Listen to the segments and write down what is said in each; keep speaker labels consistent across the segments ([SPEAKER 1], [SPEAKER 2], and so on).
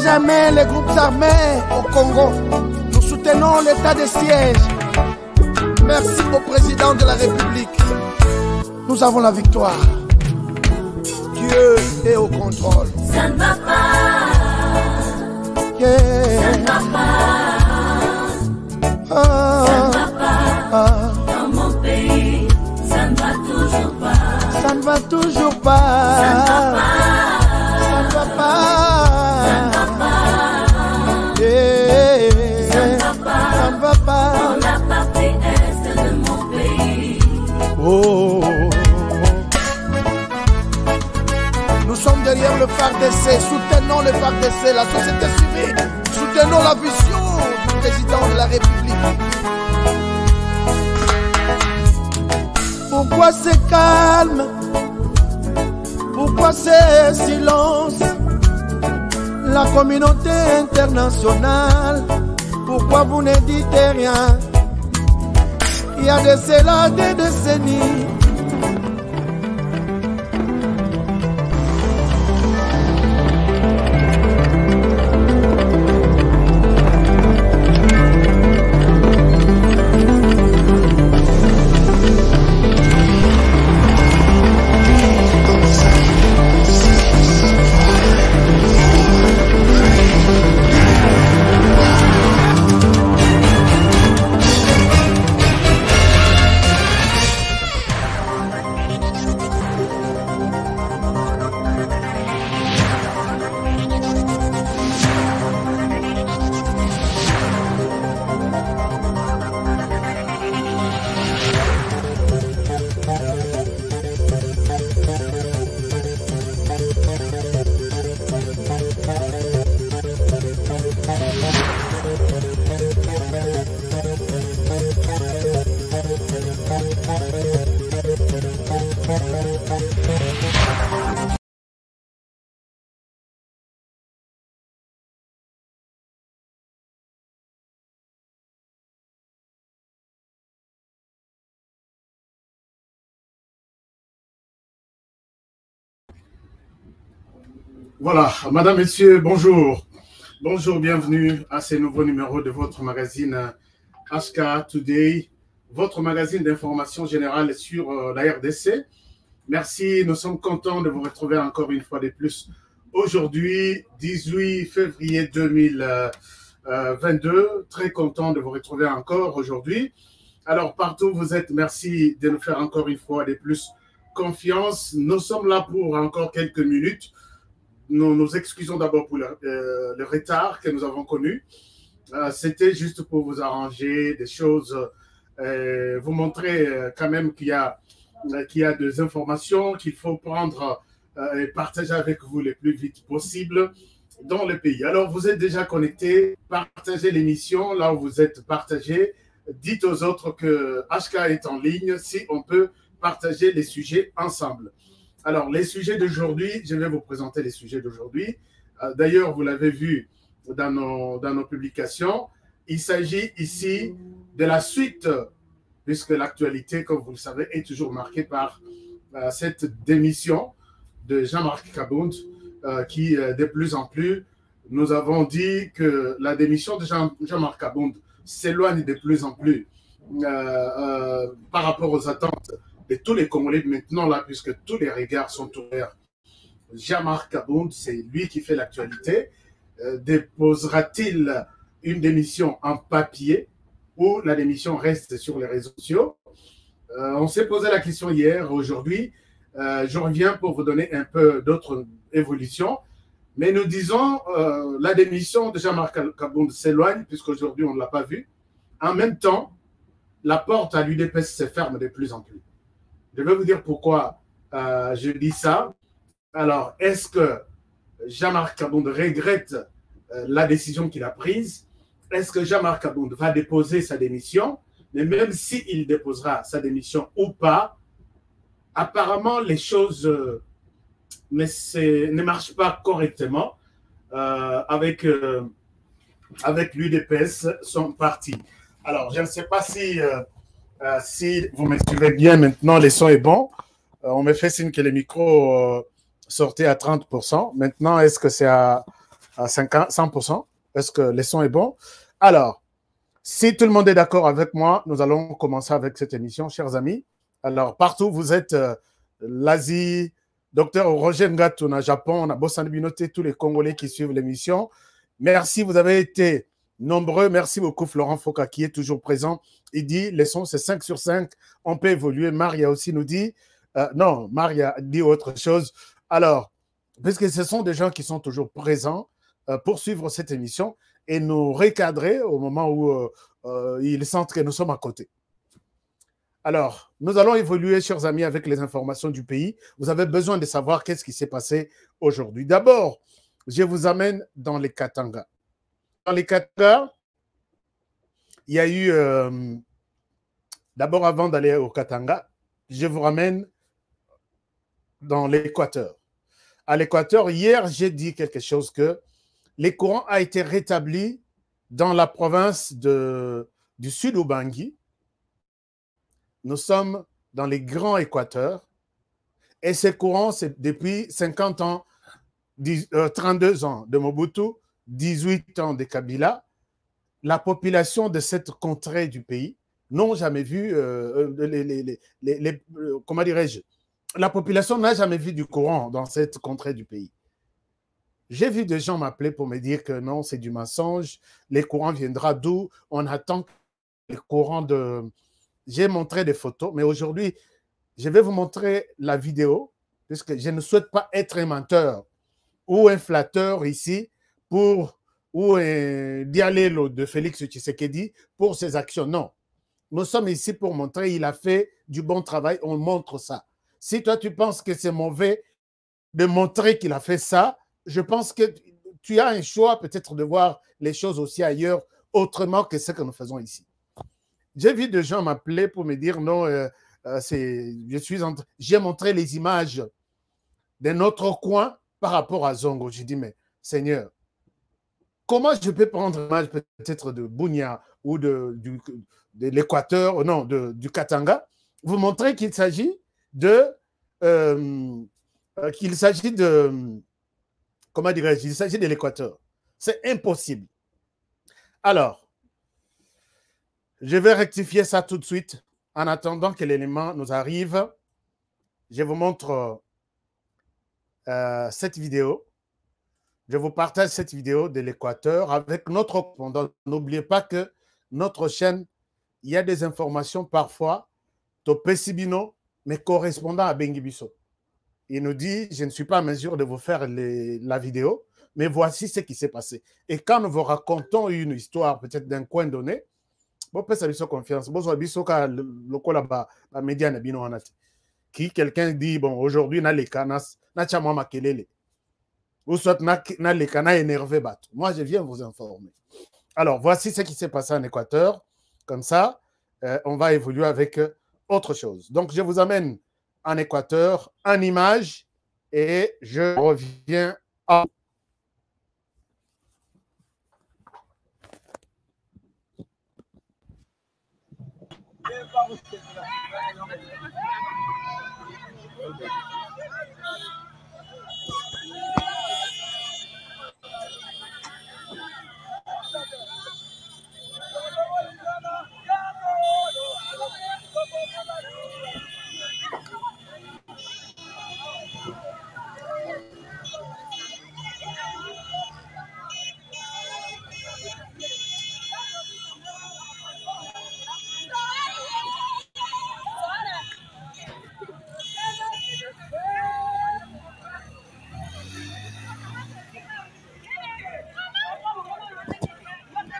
[SPEAKER 1] jamais les groupes armés au Congo. Nous soutenons l'état de siège. Merci au président de la République. Nous avons la victoire. Dieu est au contrôle.
[SPEAKER 2] Ça ne va pas.
[SPEAKER 1] Yeah.
[SPEAKER 2] Ça ne va pas. Ça ne va pas. Dans mon pays, ça ne va toujours pas.
[SPEAKER 1] Ça ne va toujours pas.
[SPEAKER 2] Ça ne va pas.
[SPEAKER 1] Ça ne va pas.
[SPEAKER 2] Ça ne va pas.
[SPEAKER 1] Yeah.
[SPEAKER 2] Ça ne va pas.
[SPEAKER 1] Ça ne va pas.
[SPEAKER 2] Dans la partie est de mon pays.
[SPEAKER 1] Oh. Nous sommes derrière le FARDC, soutenons le FARDC, la société civile, soutenons la vision du président de la République. Pourquoi c'est calme? Pourquoi c'est silence? La communauté internationale, pourquoi vous ne dites rien? Il y a de cela des décennies.
[SPEAKER 3] Voilà, madame, messieurs, bonjour. Bonjour, bienvenue à ce nouveau numéro de votre magazine HK Today, votre magazine d'information générale sur la RDC. Merci, nous sommes contents de vous retrouver encore une fois de plus. Aujourd'hui, 18 février 2022, très content de vous retrouver encore aujourd'hui. Alors, partout où vous êtes, merci de nous faire encore une fois de plus confiance. Nous sommes là pour encore quelques minutes. Nous nous excusons d'abord pour le retard que nous avons connu. C'était juste pour vous arranger des choses, vous montrer quand même qu'il y a des informations qu'il faut prendre et partager avec vous le plus vite possible dans le pays. Alors, vous êtes déjà connectés, partagez l'émission là où vous êtes partagés. Dites aux autres que HK est en ligne, si on peut partager les sujets ensemble. Alors, les sujets d'aujourd'hui, je vais vous présenter les sujets d'aujourd'hui. D'ailleurs, vous l'avez vu dans nos publications. Il s'agit ici de la suite, puisque l'actualité, comme vous le savez, est toujours marquée par cette démission de Jean-Marc Kabound, qui, de plus en plus, nous avons dit que la démission de Jean-Marc Kabound s'éloigne de plus en plus par rapport aux attentes de tous les Congolais maintenant, là, puisque tous les regards sont ouverts. Jean-Marc Kabound, c'est lui qui fait l'actualité. Déposera-t-il une démission en papier ou la démission reste sur les réseaux sociaux? On s'est posé la question hier, aujourd'hui. Je reviens pour vous donner un peu d'autres évolutions. Mais nous disons, la démission de Jean-Marc Kabound s'éloigne, puisqu'aujourd'hui, on ne l'a pas vu. En même temps, la porte à l'UDPS se ferme de plus en plus. Je vais vous dire pourquoi je dis ça. Alors, est-ce que Jean-Marc Kabound regrette la décision qu'il a prise? Est-ce que Jean-Marc Kabound va déposer sa démission? Mais même s'il déposera sa démission ou pas, apparemment, les choses ne marchent pas correctement avec l'UDPS, son parti. Alors, je ne sais pas si vous me suivez bien maintenant, le son est bon. On me fait signe que le micro sortait à 30%. Maintenant, est-ce que c'est à à 100%. Est-ce que le son est bon? Alors, si tout le monde est d'accord avec moi, nous allons commencer avec cette émission, chers amis. Alors, partout, vous êtes l'Asie, Dr Roger Ngatuna, Japon, on a Bossani Binoté, tous les Congolais qui suivent l'émission. Merci, vous avez été nombreux. Merci beaucoup, Florent Foka, qui est toujours présent. Il dit, les sons, c'est 5 sur 5. On peut évoluer. Maria aussi nous dit, non, Maria dit autre chose. Alors, puisque ce sont des gens qui sont toujours présents pour suivre cette émission et nous recadrer au moment où ils sentent que nous sommes à côté. Alors, nous allons évoluer, chers amis, avec les informations du pays. Vous avez besoin de savoir qu'est-ce qui s'est passé aujourd'hui. D'abord, je vous amène dans les Katanga. Dans les Katanga, il y a eu... d'abord, avant d'aller au Katanga, je vous ramène dans l'Équateur. À l'Équateur, hier, j'ai dit quelque chose que les courants a été rétabli dans la province du Sud-Ubangui. Nous sommes dans les grands Équateurs et ces courants, c'est depuis 50 ans, 32 ans de Mobutu, 18 ans de Kabila. La population de cette contrée du pays n'ont jamais vu, comment dirais-je, la population n'a jamais vu du courant dans cette contrée du pays. J'ai vu des gens m'appeler pour me dire que non, c'est du mensonge, les courants viendront d'où, on attend les courants de... J'ai montré des photos, mais aujourd'hui, je vais vous montrer la vidéo, puisque je ne souhaite pas être un menteur ou un flatteur ici pour, ou Dialelo de Félix Tshisekedi pour ses actions. Non, nous sommes ici pour montrer qu'il a fait du bon travail, on montre ça. Si toi, tu penses que c'est mauvais de montrer qu'il a fait ça, je pense que tu as un choix peut-être de voir les choses aussi ailleurs, autrement que ce que nous faisons ici. J'ai vu des gens m'appeler pour me dire non, j'ai montré les images de notre coin par rapport à Zongo. J'ai dit, mais Seigneur, comment je peux prendre l'image peut-être de Bunia ou de l'Équateur, non, du Katanga, vous montrer qu'il s'agit comment dirais-je, il s'agit de l'Équateur. C'est impossible. Alors, je vais rectifier ça tout de suite. En attendant que l'élément nous arrive, je vous montre cette vidéo. Je vous partage cette vidéo de l'Équateur avec notre correspondant. N'oubliez pas que notre chaîne, il y a des informations parfois, Topesibino, mais correspondant à Bengibiso. Il nous dit, je ne suis pas en mesure de vous faire la vidéo, mais voici ce qui s'est passé. Et quand nous vous racontons une histoire, peut-être d'un coin donné, bon, peut ça confiance. Bon, qui quelqu'un dit, bon, aujourd'hui, na les canas, na chama makelele. Ou soit na les canas énervé bat. Moi, je viens vous informer. Alors, voici ce qui s'est passé en Équateur. Comme ça, on va évoluer avec autre chose. Donc, je vous amène en Équateur, en image, et je reviens à...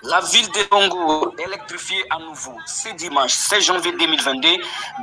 [SPEAKER 4] La ville de Congo électrifiée à nouveau ce dimanche 16 janvier 2022.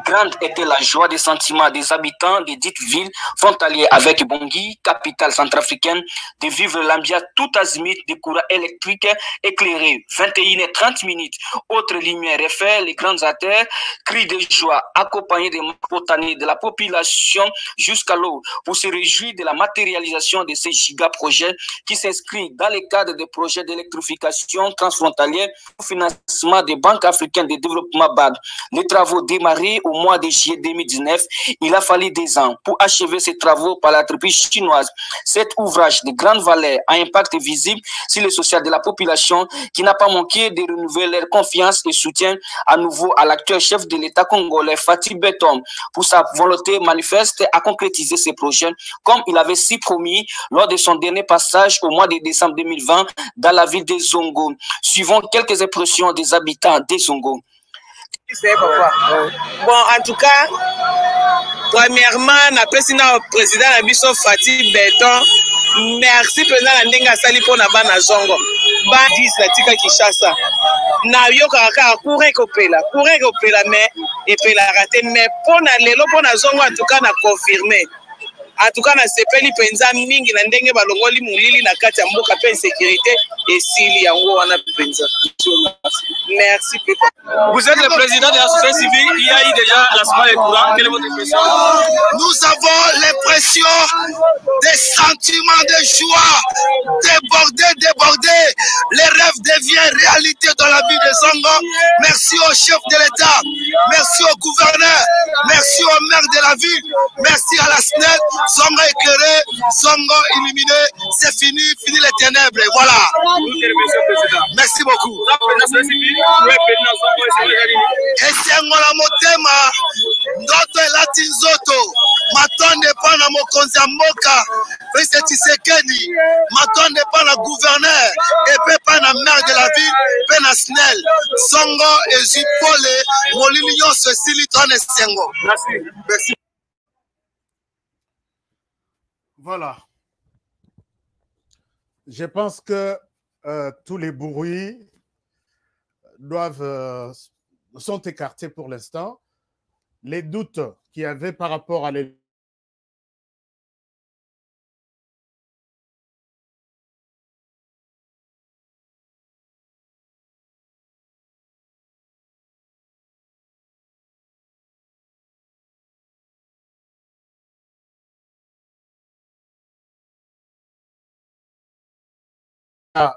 [SPEAKER 4] Grande était la joie des sentiments des habitants de dites villes frontalières avec Bangui, capitale centrafricaine, de vivre l'ambiance tout azimut de courant électrique éclairé. 21h30. Autre lumière effet, les grandes artères, cris de joie accompagnés des spontanés de la population jusqu'à l'eau pour se réjouir de la matérialisation de ces giga projets qui s'inscrivent dans le cadre des projets d'électrification, transformation transfrontalière au financement des banques africaines de développement BAD. Les travaux démarrés au mois de juillet 2019, il a fallu des ans pour achever ces travaux par l'entreprise chinoise. Cet ouvrage de grande valeur a un impact visible sur le social de la population qui n'a pas manqué de renouveler leur confiance et soutien à nouveau à l'actuel chef de l'État congolais, Fatou Beton, pour sa volonté manifeste à concrétiser ces projets comme il avait si promis lors de son dernier passage au mois de décembre 2020 dans la ville de Zongo. Suivons quelques impressions des habitants de Zongo.
[SPEAKER 5] Bon, en tout cas, premièrement, le président Abisso Fatou Beton, merci président Ndenga Sali pour na bana Zongo. Ba 10 na tika Kinshasa. Na yo kaka courir kopela mais et pela raté mais pour na lelo pour na Zongo en tout cas na confirmer. En tout cas, na sepeli penza mingi na ndenge balongoli mulili na kati ya mboka pe sécurité et sili yango wana penza. Merci Pépé.
[SPEAKER 6] Vous êtes le président de la société civile, il y a eu déjà lancement des courants. Quelle est votre impression?
[SPEAKER 1] Nous avons l'impression des sentiments de joie débordés. Les rêves deviennent réalité dans la vie de Zongo. Merci au chef de l'État, merci au gouverneur, merci au maire de la ville, merci à la SNEL. Zongo éclairé, Zongo illuminé, c'est fini les ténèbres, voilà. Merci beaucoup. Esengola motema, ndoto elati nzoto, matonde pa na mokonzi ya mboka, Félix Tshisekedi, matonde pa na gouverneur, et pa na maire de la ville, pe na SNEL, Zongo ezipole, molili nyonso esili to na esengo. Merci.
[SPEAKER 3] Voilà. Je pense que tous les bruits sont écartés pour l'instant. Les doutes qu'il y avait par rapport à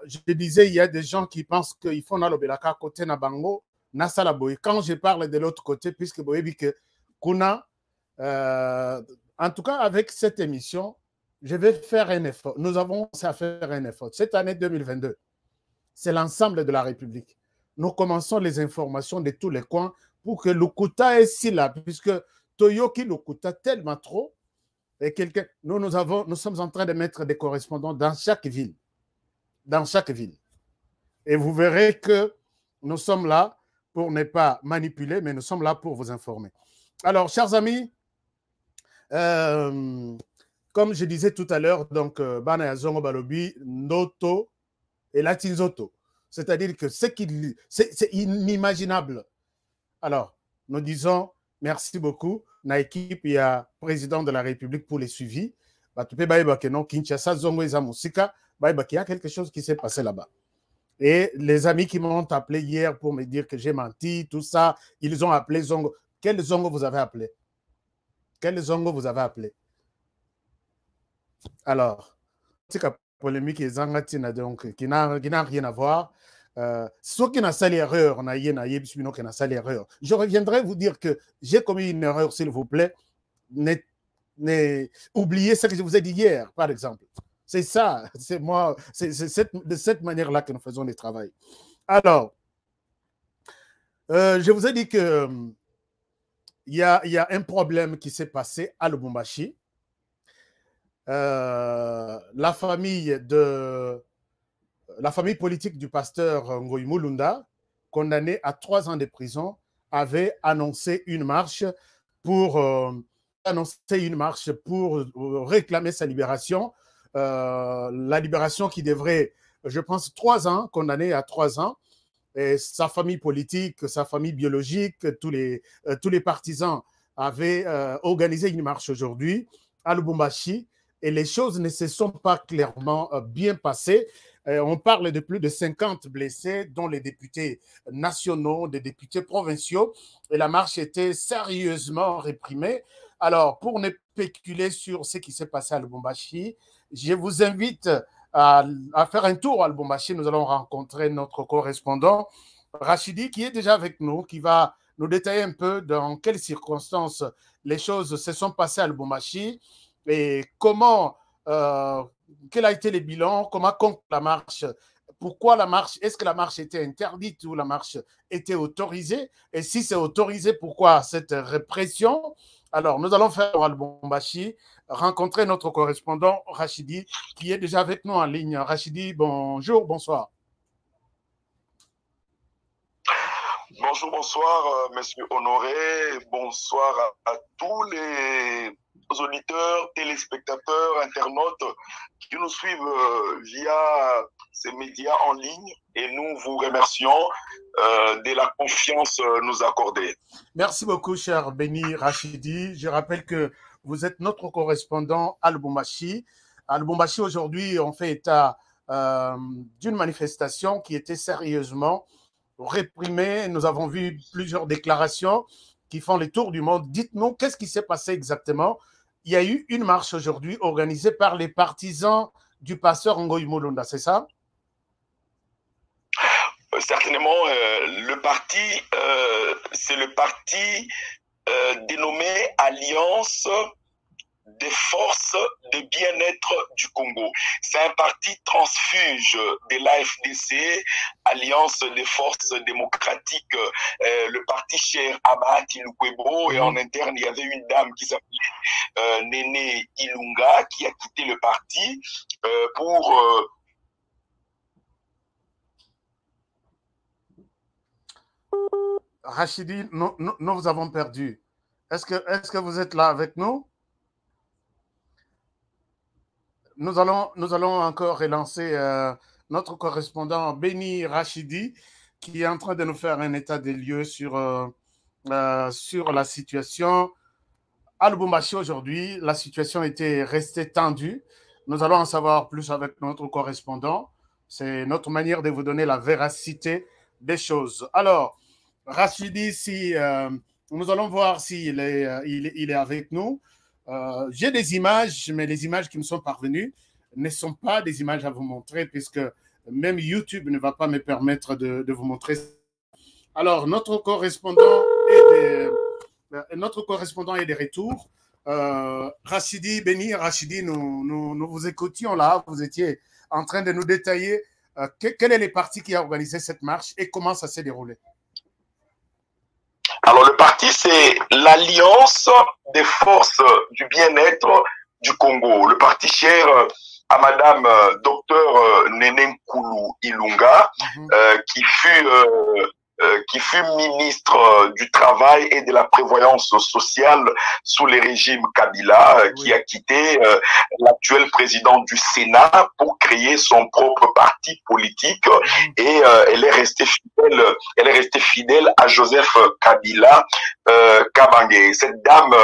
[SPEAKER 3] je disais, il y a des gens qui pensent qu'il faut na lobelaka côté na bango, na salaboy. Quand je parle de l'autre côté, puisque boyebi que kuna, en tout cas avec cette émission, je vais faire un effort. Nous avons à faire un effort. Cette année 2022, c'est l'ensemble de la République. Nous commençons les informations de tous les coins pour que Lukuta est si là, puisque Toyoki Lukuta tellement trop, et quelqu'un, nous sommes en train de mettre des correspondants dans chaque ville. Dans chaque ville. Et vous verrez que nous sommes là pour ne pas manipuler, mais nous sommes là pour vous informer. Alors, chers amis, comme je disais tout à l'heure, donc, Bana ya Zongo Balobi, Noto et Latinzoto. C'est-à-dire que c'est inimaginable. Alors, nous disons merci beaucoup. Na équipe, il y a président de la République pour les suivis. Kinshasa, Zongo et Zamusika. Il y a quelque chose qui s'est passé là-bas. Et les amis qui m'ont appelé hier pour me dire que j'ai menti, tout ça, ils ont appelé Zongo. Quel Zongo vous avez appelé? Quel Zongo vous avez appelé? Alors, c'est une polémique donc, qui n'a rien à voir. Ceux qui n'ont pas l'erreur, je reviendrai vous dire que j'ai commis une erreur, s'il vous plaît. Oubliez ce que je vous ai dit hier, par exemple. C'est ça, c'est moi, c'est de cette manière-là que nous faisons le travail. Alors, je vous ai dit que il y a un problème qui s'est passé à Lubumbashi. La famille politique du pasteur Ngoyi Mulunda, condamné à 3 ans de prison, avait annoncé une marche pour réclamer sa libération. La libération qui devrait, je pense, 3 ans, condamné à 3 ans. Et sa famille politique, sa famille biologique, tous les partisans avaient organisé une marche aujourd'hui à Lubumbashi et les choses ne se sont pas clairement bien passées. On parle de plus de 50 blessés, dont les députés nationaux, des députés provinciaux, et la marche était sérieusement réprimée. Alors, pour ne spéculer sur ce qui s'est passé à Lubumbashi, je vous invite à faire un tour à Lubumbashi. Nous allons rencontrer notre correspondant Rachidi qui est déjà avec nous, qui va nous détailler un peu dans quelles circonstances les choses se sont passées à Lubumbashi et comment, quel a été le bilan, comment compte la marche, pourquoi la marche, est-ce que la marche était interdite ou la marche était autorisée, et si c'est autorisé, pourquoi cette répression? Alors, nous allons faire à Lubumbashi rencontrer notre correspondant Rachidi qui est déjà avec nous en ligne. Rachidi, bonjour, bonsoir.
[SPEAKER 7] Bonjour, bonsoir, monsieur Honoré. Bonsoir à tous les auditeurs, téléspectateurs, internautes qui nous suivent via ces médias en ligne et nous vous remercions de la confiance nous accordée.
[SPEAKER 3] Merci beaucoup, cher Béni Rachidi. Je rappelle que vous êtes notre correspondant à Lubumbashi. À Lubumbashi, aujourd'hui, on fait état d'une manifestation qui était sérieusement réprimée. Nous avons vu plusieurs déclarations qui font les tours du monde. Dites-nous, qu'est-ce qui s'est passé exactement? Il y a eu une marche aujourd'hui organisée par les partisans du pasteur Ngoï Mulunda, c'est ça?
[SPEAKER 7] Certainement, le parti, c'est le parti dénommé Alliance des forces de bien-être du Congo. C'est un parti transfuge de l'AFDC, Alliance des forces démocratiques, le parti cher Abati Lukwebo, et en interne, il y avait une dame qui s'appelait Néné Ilunga, qui a quitté le parti pour...
[SPEAKER 3] Rachidi, nous vous avons perdu. Est-ce que vous êtes là avec nous? Nous allons encore relancer notre correspondant Béni Rachidi qui est en train de nous faire un état des lieux sur la situation. À Lubumbashi aujourd'hui, la situation était restée tendue. Nous allons en savoir plus avec notre correspondant. C'est notre manière de vous donner la véracité des choses. Alors, Rachidi, nous allons voir s'il est avec nous. J'ai des images, mais les images qui me sont parvenues ne sont pas des images à vous montrer, puisque même YouTube ne va pas me permettre de vous montrer. Alors, notre correspondant est de retour. Rachidi, Béni, Rachidi, nous vous écoutions là, vous étiez en train de nous détailler quel est le parti qui a organisé cette marche et comment ça s'est déroulé.
[SPEAKER 7] Alors, le parti, c'est l'Alliance des forces du bien-être du Congo. Le parti cher à Madame Docteur Néné Ilunga, qui fut ministre du Travail et de la Prévoyance sociale sous les régimes Kabila, qui a quitté l'actuel président du Sénat pour créer son propre parti politique, et elle est restée fidèle à Joseph Kabila Kabange. Cette dame,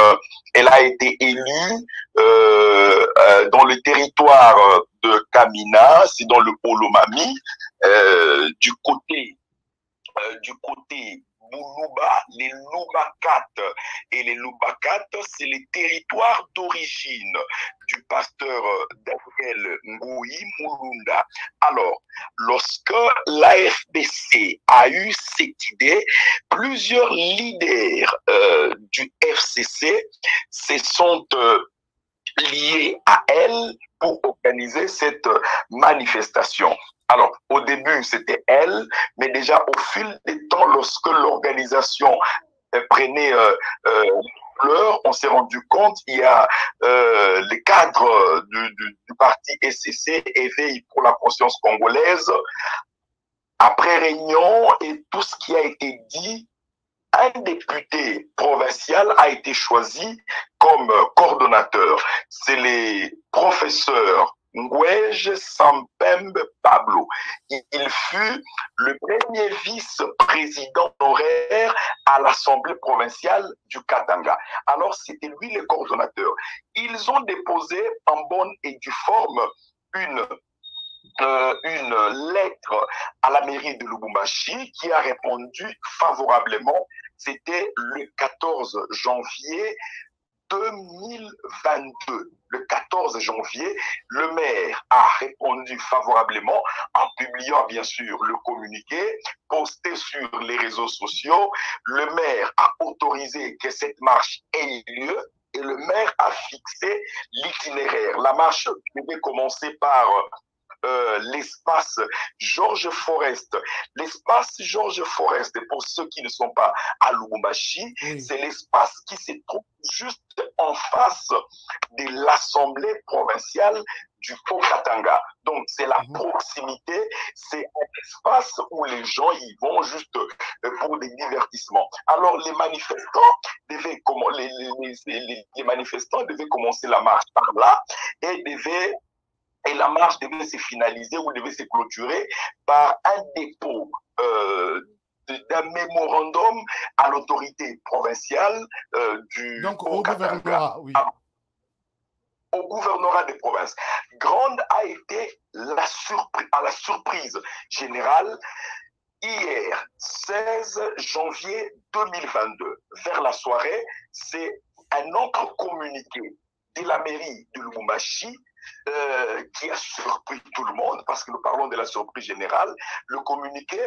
[SPEAKER 7] elle a été élue dans le territoire de Kamina, c'est dans le Olomami, du côté Boulouba, les Loubakat. Et les Loubakat, c'est les territoires d'origine du pasteur Daniel Ngoï Mulunda. Alors, lorsque l'AFDC a eu cette idée, plusieurs leaders du FCC se sont liés à elle pour organiser cette manifestation. Alors, au début, c'était elle, mais déjà au fil des temps, lorsque l'organisation prenait l'heure, on s'est rendu compte qu'il y a les cadres du parti SCC, Éveil pour la conscience congolaise. Après réunion et tout ce qui a été dit, un député provincial a été choisi comme coordonnateur. C'est les professeurs Ngwej Sampembe Pablo. Il fut le premier vice-président honoraire à l'Assemblée provinciale du Katanga. Alors, c'était lui le coordonnateur. Ils ont déposé en bonne et due forme une lettre à la mairie de Lubumbashi qui a répondu favorablement. C'était le 14 janvier 2022, le 14 janvier, le maire a répondu favorablement en publiant bien sûr le communiqué posté sur les réseaux sociaux. Le maire a autorisé que cette marche ait lieu et le maire a fixé l'itinéraire. La marche devait commencer par l'espace Georges Forest. L'espace Georges Forest, pour ceux qui ne sont pas à Lubumbashi, c'est l'espace qui se trouve juste en face de l'Assemblée provinciale du Haut-Katanga. Donc, c'est la proximité, c'est un espace où les gens y vont juste pour des divertissements. Alors, les manifestants devaient commencer la marche par là et la marche devait se finaliser ou devait se clôturer par un dépôt d'un mémorandum à l'autorité provinciale du
[SPEAKER 1] gouvernorat, oui.
[SPEAKER 7] Au gouvernorat des provinces. Grande a été la surprise générale hier, 16 janvier 2022. Vers la soirée, c'est un autre communiqué de la mairie de Lubumbashi qui a surpris tout le monde, parce que nous parlons de la surprise générale. Le communiqué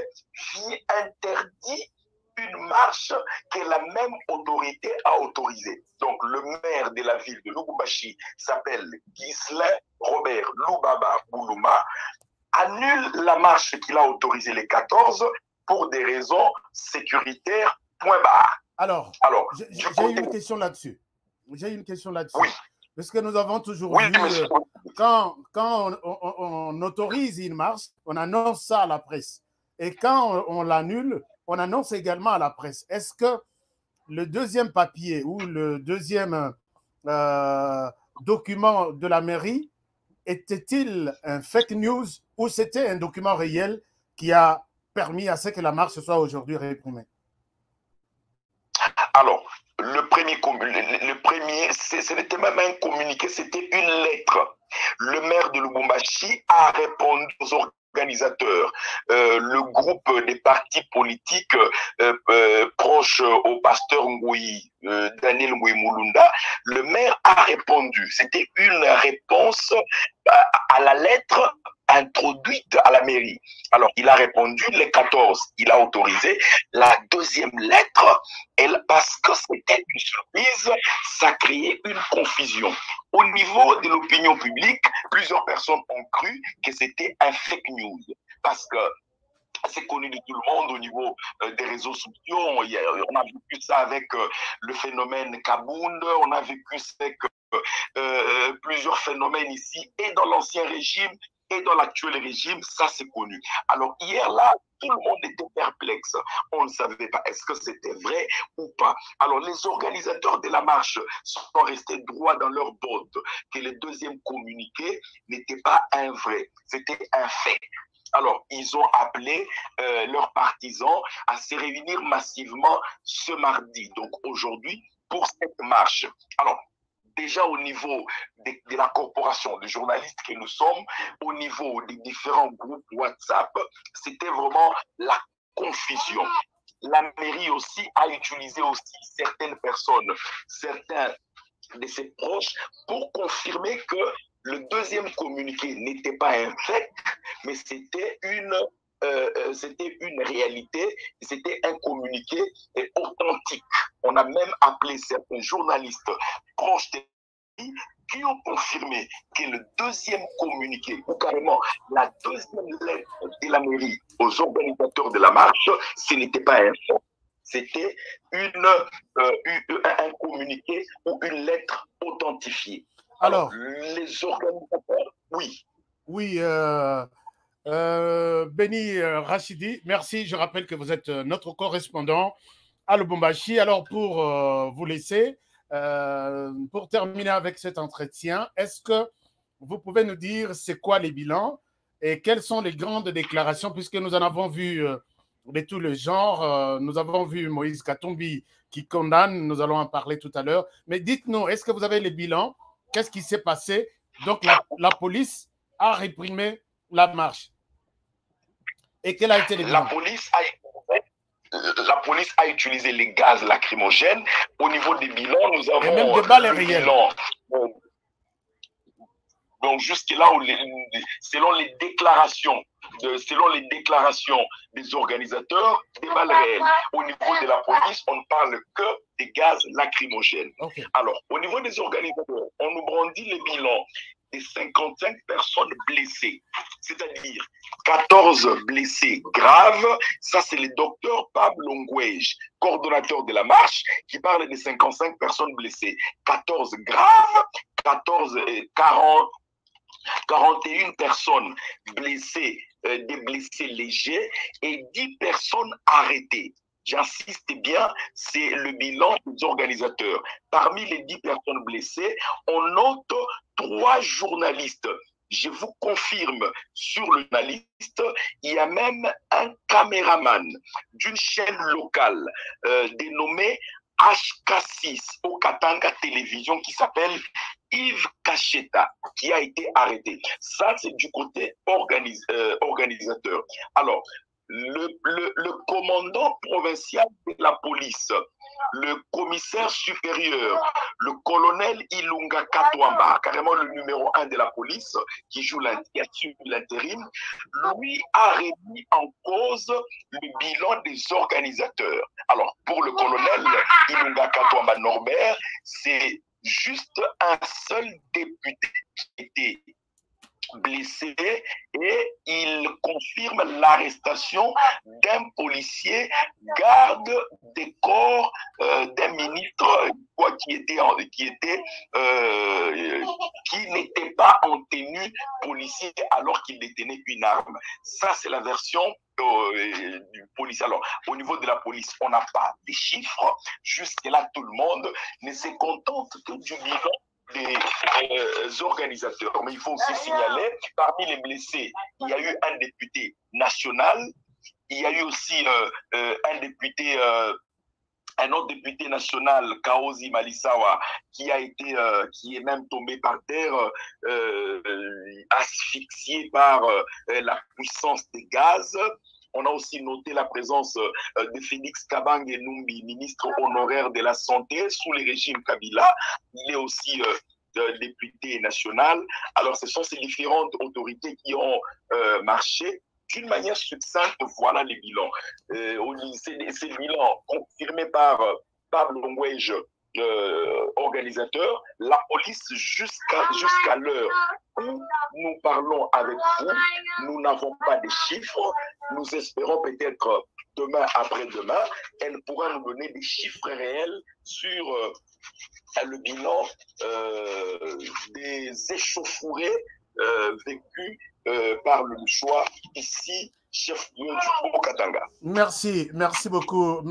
[SPEAKER 7] qui interdit une marche que la même autorité a autorisée. Donc, le maire de la ville de Lubumbashi s'appelle Ghislain Robert Lubaba Boulouma, annule la marche qu'il a autorisée les 14 pour des raisons sécuritaires, point barre.
[SPEAKER 1] Alors j'ai une question là-dessus. Oui. Parce que nous avons toujours vu, quand on autorise une marche, on annonce ça à la presse. Et quand on l'annule, on annonce également à la presse. Est-ce que le deuxième papier ou le deuxième document de la mairie était-il un fake news ou c'était un document réel qui a permis à ce que la marche soit aujourd'hui réprimée?
[SPEAKER 7] Alors, le premier, ce n'était même un communiqué, c'était une lettre. Le maire de Lubumbashi a répondu aux organisateurs, le groupe des partis politiques proches au pasteur Ngui, Daniel Ngui Mulunda. Le maire a répondu. C'était une réponse à la lettre introduite à la mairie. Alors, il a répondu les 14, il a autorisé. La deuxième lettre, parce que c'était une surprise, ça créait une confusion. Au niveau de l'opinion publique, plusieurs personnes ont cru que c'était un fake news. Parce que c'est connu de tout le monde au niveau des réseaux sociaux. On a vécu ça avec le phénomène Kabound, on a vécu ça avec plusieurs phénomènes ici, et dans l'ancien régime, et dans l'actuel régime, ça c'est connu. Alors hier là, tout le monde était perplexe. On ne savait pas est-ce que c'était vrai ou pas. Alors les organisateurs de la marche sont restés droits dans leurs bottes que le deuxième communiqué n'était pas un vrai, c'était un fait. Alors, ils ont appelé leurs partisans à se réunir massivement ce mardi, donc aujourd'hui, pour cette marche. Alors, déjà au niveau de la corporation de journalistes que nous sommes, au niveau des différents groupes WhatsApp, c'était vraiment la confusion. La mairie aussi a utilisé aussi certaines personnes, certains de ses proches, pour confirmer que le deuxième communiqué n'était pas un fait, mais c'était une réalité, c'était un communiqué authentique. On a même appelé certains journalistes proches des pays qui ont confirmé que le deuxième communiqué, ou carrément la deuxième lettre de la mairie aux organisateurs de la marche, ce n'était pas un fait. C'était un communiqué ou une lettre authentifiée. Alors, les organisateurs, oui.
[SPEAKER 1] Oui, Béni Rachidi, merci. Je rappelle que vous êtes notre correspondant à Lubumbashi. Alors, pour vous laisser, pour terminer avec cet entretien, est-ce que vous pouvez nous dire c'est quoi les bilans et quelles sont les grandes déclarations, puisque nous en avons vu de tous les genres. Nous avons vu Moïse Katumbi qui condamne, nous allons en parler tout à l'heure. Mais dites-nous, est-ce que vous avez les bilans? Qu'est-ce qui s'est passé? Donc, la police a réprimé la marche. Et quel a été le bilan?
[SPEAKER 7] la police a utilisé les gaz lacrymogènes. Au niveau des bilans, nous avons
[SPEAKER 3] même des balles réelles.
[SPEAKER 7] Donc jusque-là, selon les déclarations des organisateurs, des balles réelles. Au niveau de la police, on ne parle que des gaz lacrymogènes.
[SPEAKER 3] Okay.
[SPEAKER 7] Alors, au niveau des organisateurs, on nous brandit les bilans des 55 personnes blessées, c'est-à-dire 14 blessés graves. Ça, c'est le docteur Pablo Ngwej, coordonnateur de la marche, qui parle des 55 personnes blessées. 14 graves, 41 personnes blessées, des blessés légers et 10 personnes arrêtées. J'insiste bien, c'est le bilan des organisateurs. Parmi les 10 personnes blessées, on note 3 journalistes. Je vous confirme, sur le journaliste, il y a même un caméraman d'une chaîne locale dénommée HK6 au Katanga Télévision qui s'appelle Yves Cacheta, qui a été arrêté. Ça, c'est du côté organisateur. Alors, le commandant provincial de la police, le commissaire supérieur, le colonel Ilunga Katwamba, carrément le numéro 1 de la police, qui assume l'intérim, lui a remis en cause le bilan des organisateurs. Alors, pour le colonel Ilunga Katwamba Norbert, c'est juste un seul député qui était blessé et il confirme l'arrestation d'un policier garde des corps d'un ministre qui n'était pas en tenue policier alors qu'il détenait une arme. Ça, c'est la version du policier. Alors, au niveau de la police, on n'a pas de chiffres. Jusque-là, tout le monde ne se contente que du bilan des organisateurs. Mais il faut aussi signaler, parmi les blessés, il y a eu un député national, il y a eu aussi un autre député national, Kaozi Malisawa, qui est même tombé par terre, asphyxié par la puissance des gaz. On a aussi noté la présence de Félix Kabang Numbi, ministre honoraire de la Santé sous le régime Kabila. Il est aussi député national. Alors, ce sont ces différentes autorités qui ont marché. D'une manière succincte, voilà les bilans. Ces bilans confirmés par Pablo Ngwej, organisateur, la police jusqu'à l'heure où nous parlons avec vous, nous n'avons pas de chiffres. Nous espérons peut-être demain, après-demain, elle pourra nous donner des chiffres réels sur le bilan des échauffourées vécues par le choix ici, chef-lieu du Haut-Katanga.
[SPEAKER 3] Merci beaucoup,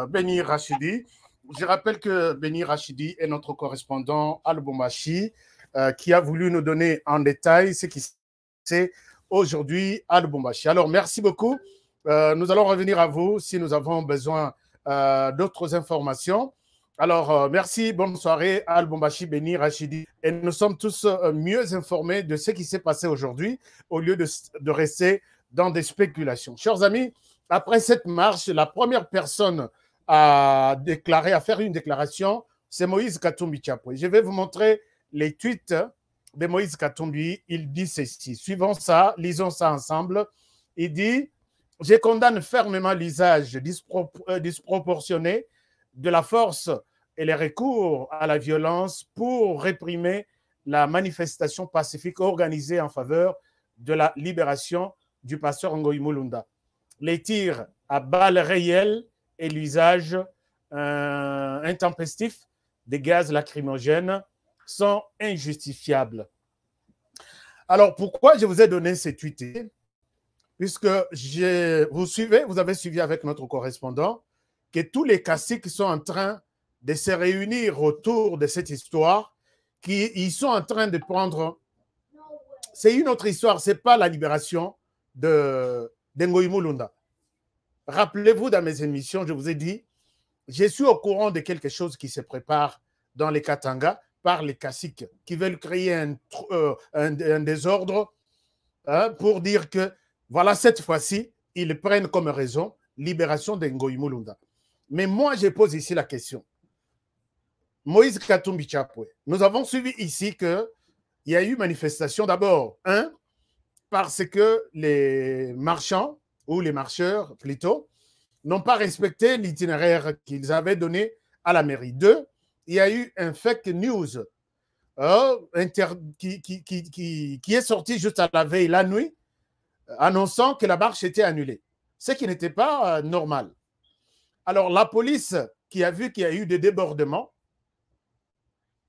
[SPEAKER 3] Béni Rachidi. Je rappelle que Béni Rachidi est notre correspondant à Lubumbashi, qui a voulu nous donner en détail ce qui s'est aujourd'hui à Lubumbashi. Alors, merci beaucoup. Nous allons revenir à vous si nous avons besoin d'autres informations. Alors, merci, bonne soirée à Lubumbashi, Béni Rachidi. Et nous sommes tous mieux informés de ce qui s'est passé aujourd'hui au lieu de rester dans des spéculations. Chers amis, après cette marche, la première personne à faire une déclaration, c'est Moïse Katumbi Chapwe. Je vais vous montrer les tweets de Moïse Katumbi. Il dit ceci. Suivons ça, lisons ça ensemble. Il dit « Je condamne fermement l'usage disproportionné de la force et les recours à la violence pour réprimer la manifestation pacifique organisée en faveur de la libération du pasteur Ngoï Mulunda. Les tirs à balles réelles et l'usage intempestif des gaz lacrymogènes sont injustifiables. » Alors, pourquoi je vous ai donné ces tweets? Puisque vous avez suivi avec notre correspondant que tous les caciques sont en train de se réunir autour de cette histoire, ils sont en train de prendre... C'est une autre histoire, ce n'est pas la libération de Ngoï Mulunda. Rappelez-vous, dans mes émissions, je vous ai dit, je suis au courant de quelque chose qui se prépare dans les Katanga par les caciques qui veulent créer un désordre pour dire que, voilà, cette fois-ci,
[SPEAKER 1] ils prennent comme raison libération de Ngoï Mulunda. Mais moi, je pose ici la question. Moïse Katumbi Chapwe, nous avons suivi ici qu'il y a eu manifestation d'abord, parce que les marchands, ou les marcheurs plutôt, n'ont pas respecté l'itinéraire qu'ils avaient donné à la mairie. 2, il y a eu un fake news qui est sorti juste à la veille, la nuit, annonçant que la marche était annulée, ce qui n'était pas normal. Alors la police qui a vu qu'il y a eu des débordements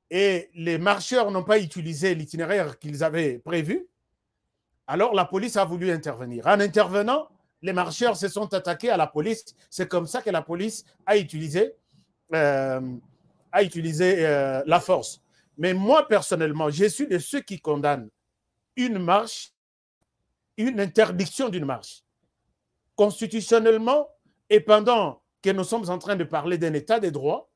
[SPEAKER 1] et les marcheurs n'ont pas utilisé l'itinéraire qu'ils avaient prévu, alors la police a voulu intervenir. En intervenant, les marcheurs se sont attaqués à la police. C'est comme ça que la police a utilisé la force. Mais moi, personnellement, je suis de ceux qui condamnent une marche, une interdiction d'une marche. Constitutionnellement, et pendant que nous sommes en train de parler d'un état de droit,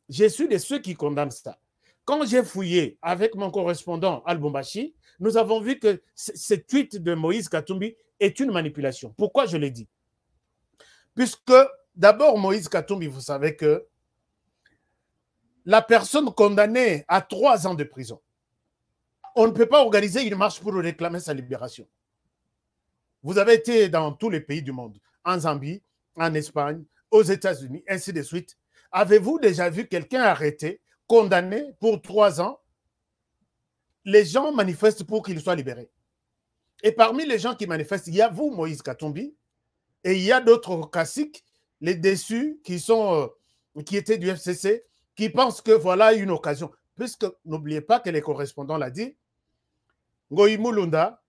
[SPEAKER 1] je suis de ceux qui condamnent ça. Quand j'ai fouillé avec mon correspondant Al Bombashi, nous avons vu que ce tweet de Moïse Katumbi est une manipulation. Pourquoi je l'ai dit? Puisque d'abord, Moïse Katumbi, vous savez que la personne condamnée à 3 ans de prison, on ne peut pas organiser une marche pour réclamer sa libération. Vous avez été dans tous les pays du monde, en Zambie, en Espagne, aux États-Unis, ainsi de suite. Avez-vous déjà vu quelqu'un arrêté, condamné pour 3 ans? Les gens manifestent pour qu'il soit libéré. Et parmi les gens qui manifestent, il y a vous, Moïse Katumbi, et il y a d'autres classiques, les déçus qui étaient du FCC, qui pensent que voilà une occasion. Puisque n'oubliez pas que les correspondants l'ont dit, Ngoï Mulunda,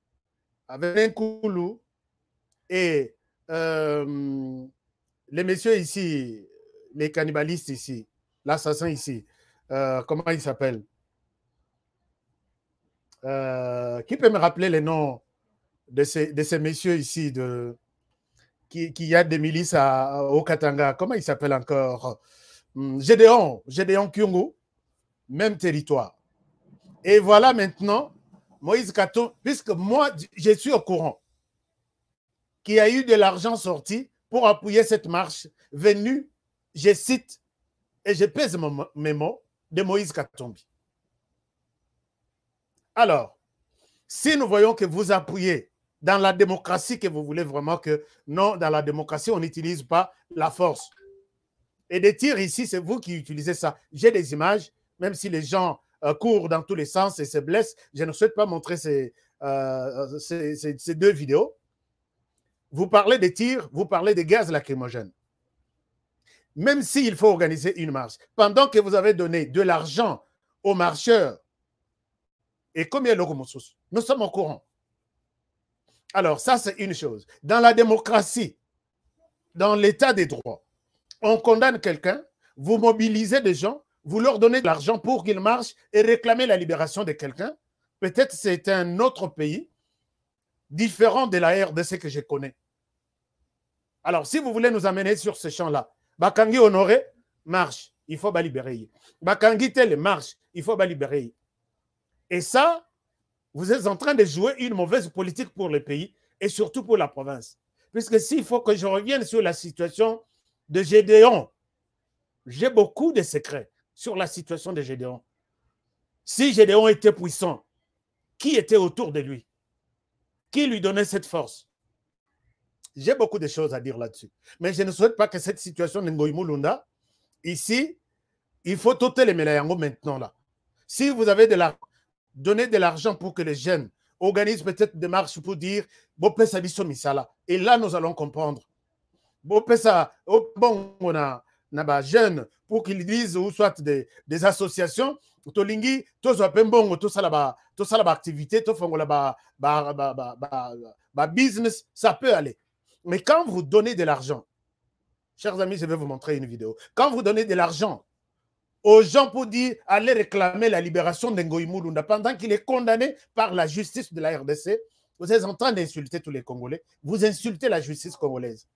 [SPEAKER 1] avec Nkoulou, et les messieurs ici, les cannibalistes ici, l'assassin ici, comment il s'appelle? Qui peut me rappeler les noms de ces messieurs ici qui y a des milices au Katanga? Comment il s'appelle encore? Gédéon Kyungu, même territoire. Et voilà maintenant, Moïse Katumbi, puisque moi, je suis au courant qu'il y a eu de l'argent sorti pour appuyer cette marche venue, je cite, et je pèse mes mots, de Moïse Katumbi. Alors, si nous voyons que vous appuyez dans la démocratie, que vous voulez vraiment que, non, dans la démocratie, on n'utilise pas la force. Et des tirs ici, c'est vous qui utilisez ça. J'ai des images, même si les gens courent dans tous les sens et se blessent, je ne souhaite pas montrer ces 2 vidéos. Vous parlez des tirs, vous parlez des gaz lacrymogènes. Même s'il faut organiser une marche, pendant que vous avez donné de l'argent aux marcheurs, et combien de Logomossos, nous sommes au courant. Alors, ça, c'est une chose. Dans la démocratie, dans l'état des droits, on condamne quelqu'un, vous mobilisez des gens, vous leur donnez de l'argent pour qu'ils marchent et réclamer la libération de quelqu'un. Peut-être c'est un autre pays différent de la RDC que je connais. Alors, si vous voulez nous amener sur ce champ-là, Bakangi Honoré, marche, il faut libérer. Bakangi Tel, marche, il faut libérer. Et ça, vous êtes en train de jouer une mauvaise politique pour le pays et surtout pour la province. Puisque s'il faut que je revienne sur la situation de Gédéon, j'ai beaucoup de secrets sur la situation de Gédéon. Si Gédéon était puissant, qui était autour de lui? Qui lui donnait cette force? J'ai beaucoup de choses à dire là-dessus. Mais je ne souhaite pas que cette situation de Ngoï Mulunda, ici, il faut ôter les Melayango maintenant là. Si vous avez donné de l'argent pour que les jeunes organisent peut-être des marches pour dire Bopesa biso misala. Et là, nous allons comprendre. Bopesa, bon, on a jeunes pour qu'ils disent ou soit des associations. Tolingi, tous apembongo, tous à la activité, tous la business, ça peut aller. Mais quand vous donnez de l'argent, chers amis, je vais vous montrer une vidéo. Quand vous donnez de l'argent aux gens pour dire allez réclamer la libération d'Ngoï Mulunda pendant qu'il est condamné par la justice de la RDC, vous êtes en train d'insulter tous les Congolais. Vous insultez la justice congolaise.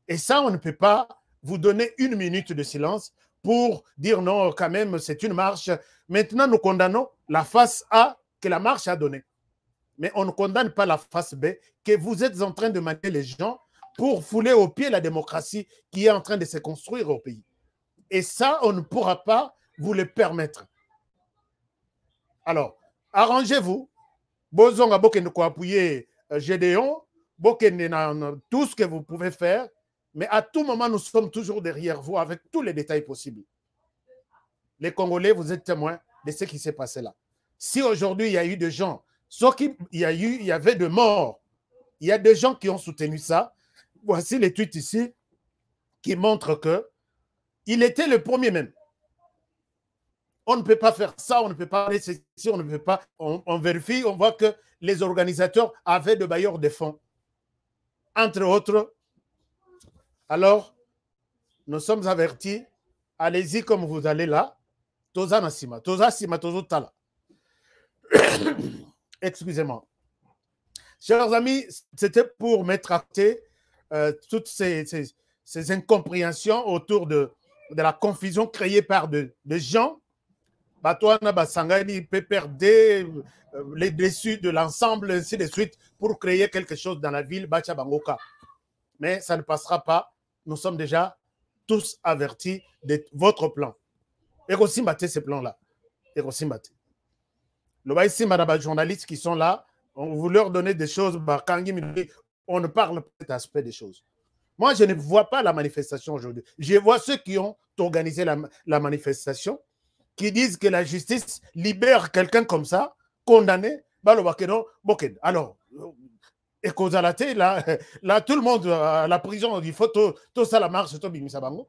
[SPEAKER 1] Et ça, on ne peut pas vous donner 1 minute de silence pour dire non, quand même, c'est une marche. Maintenant, nous condamnons la face A que la marche a donnée. Mais on ne condamne pas la face B, que vous êtes en train de manier les gens pour fouler au pied la démocratie qui est en train de se construire au pays. Et ça, on ne pourra pas vous le permettre. Alors, arrangez-vous. Bozonga bokende ko appuyer Gédéon, bokende dans tout ce que vous pouvez faire, mais à tout moment, nous sommes toujours derrière vous avec tous les détails possibles. Les Congolais, vous êtes témoins de ce qui s'est passé là. Si aujourd'hui, il y a eu des gens, sauf qu'il y avait de morts, il y a des gens qui ont soutenu ça. Voici les tweets ici qui montrent que il était le premier même. On ne peut pas faire ça, on ne peut pas aller ceci, on ne peut pas. On vérifie, on voit que les organisateurs avaient de bailleurs de fonds. Entre autres, alors, nous sommes avertis, allez-y comme vous allez là. Toza Nasima, Toza Sima, Tozo Tala. Excusez-moi. Chers amis, c'était pour mettre à côté toutes ces incompréhensions autour de la confusion créée par des gens. Batouana Basangani peut perdre les dessus de l'ensemble, ainsi de suite, pour créer quelque chose dans la ville, Bacha Bangoka. Mais ça ne passera pas. Nous sommes déjà tous avertis de votre plan. Et aussi battre ces plans-là. Et aussi battre. Le baïsi, madame, les journalistes qui sont là, on veut leur donner des choses, on ne parle pas de cet aspect des choses. Moi, je ne vois pas la manifestation aujourd'hui. Je vois ceux qui ont organisé la manifestation, qui disent que la justice libère quelqu'un comme ça, condamné, alors, et cause à la télé, là, tout le monde à la prison, il faut tout ça la marche, tout bimisabango.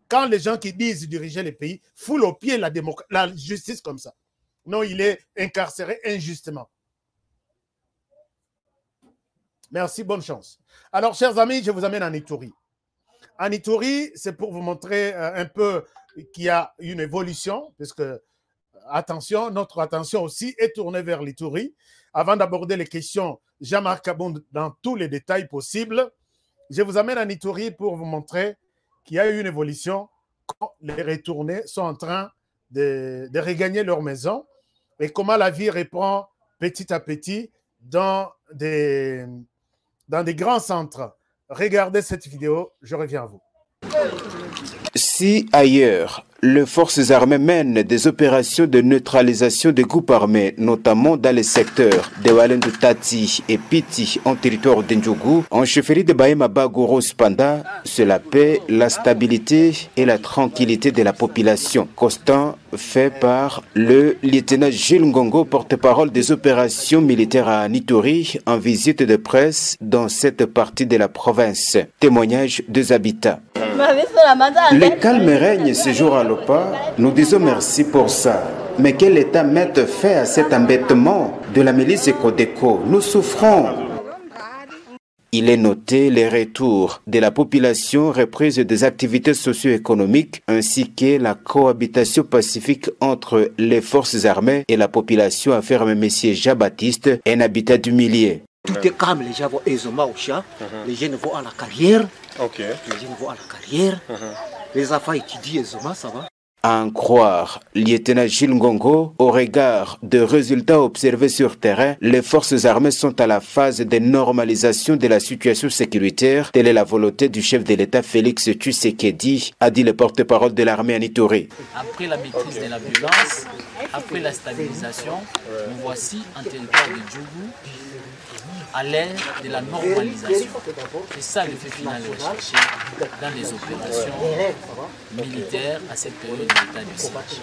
[SPEAKER 1] Quand les gens qui disent diriger les pays foulent au pied la justice comme ça. Non, il est incarcéré injustement. Merci, bonne chance. Alors, chers amis, je vous amène en Ituri. En Ituri, c'est pour vous montrer un peu qu'il y a une évolution, puisque, attention, notre attention aussi est tournée vers l'Ituri. Avant d'aborder les questions, Jean-Marc Kabon dans tous les détails possibles, je vous amène en Ituri pour vous montrer qu'il y a eu une évolution quand les retournés sont en train de regagner leur maison et comment la vie reprend petit à petit dans des grands centres. Regardez cette vidéo, je reviens à vous.
[SPEAKER 8] Si ailleurs, les forces armées mènent des opérations de neutralisation des groupes armés, notamment dans les secteurs de Walendu Tati et Piti en territoire d'Ndjougou, en chefferie de Bahema Bagoro Spanda, c'est la paix, la stabilité et la tranquillité de la population. Constant fait par le lieutenant Gilles Ngongo, porte-parole des opérations militaires à Nitori, en visite de presse dans cette partie de la province. Témoignage des habitants. Le calme règne ce jour à l'OPA. Nous disons merci pour ça. Mais quel État mette fait à cet embêtement de la milice Codeco? Nous souffrons. Il est noté les retours de la population reprise des activités socio-économiques ainsi que la cohabitation pacifique entre les forces armées et la population, affirme M. Jean-Baptiste, un habitat du milieu.
[SPEAKER 9] Tout est calme, les gens vont aisément au champ, les jeunes vont à la carrière, les jeunes vont à la carrière, les enfants étudient aisément, ça va.
[SPEAKER 8] À en croire lieutenant Gilles Ngongo, au regard des résultats observés sur terrain, les forces armées sont à la phase de normalisation de la situation sécuritaire. Telle est la volonté du chef de l'État Félix Tshisekedi, a dit le porte-parole de l'armée en Ituri.
[SPEAKER 10] Après la maîtrise de la violence, après la stabilisation, nous voici en territoire de Djougou à l'ère de la normalisation. C'est ça le fait final recherché dans les opérations militaires à cette période d'état de siège.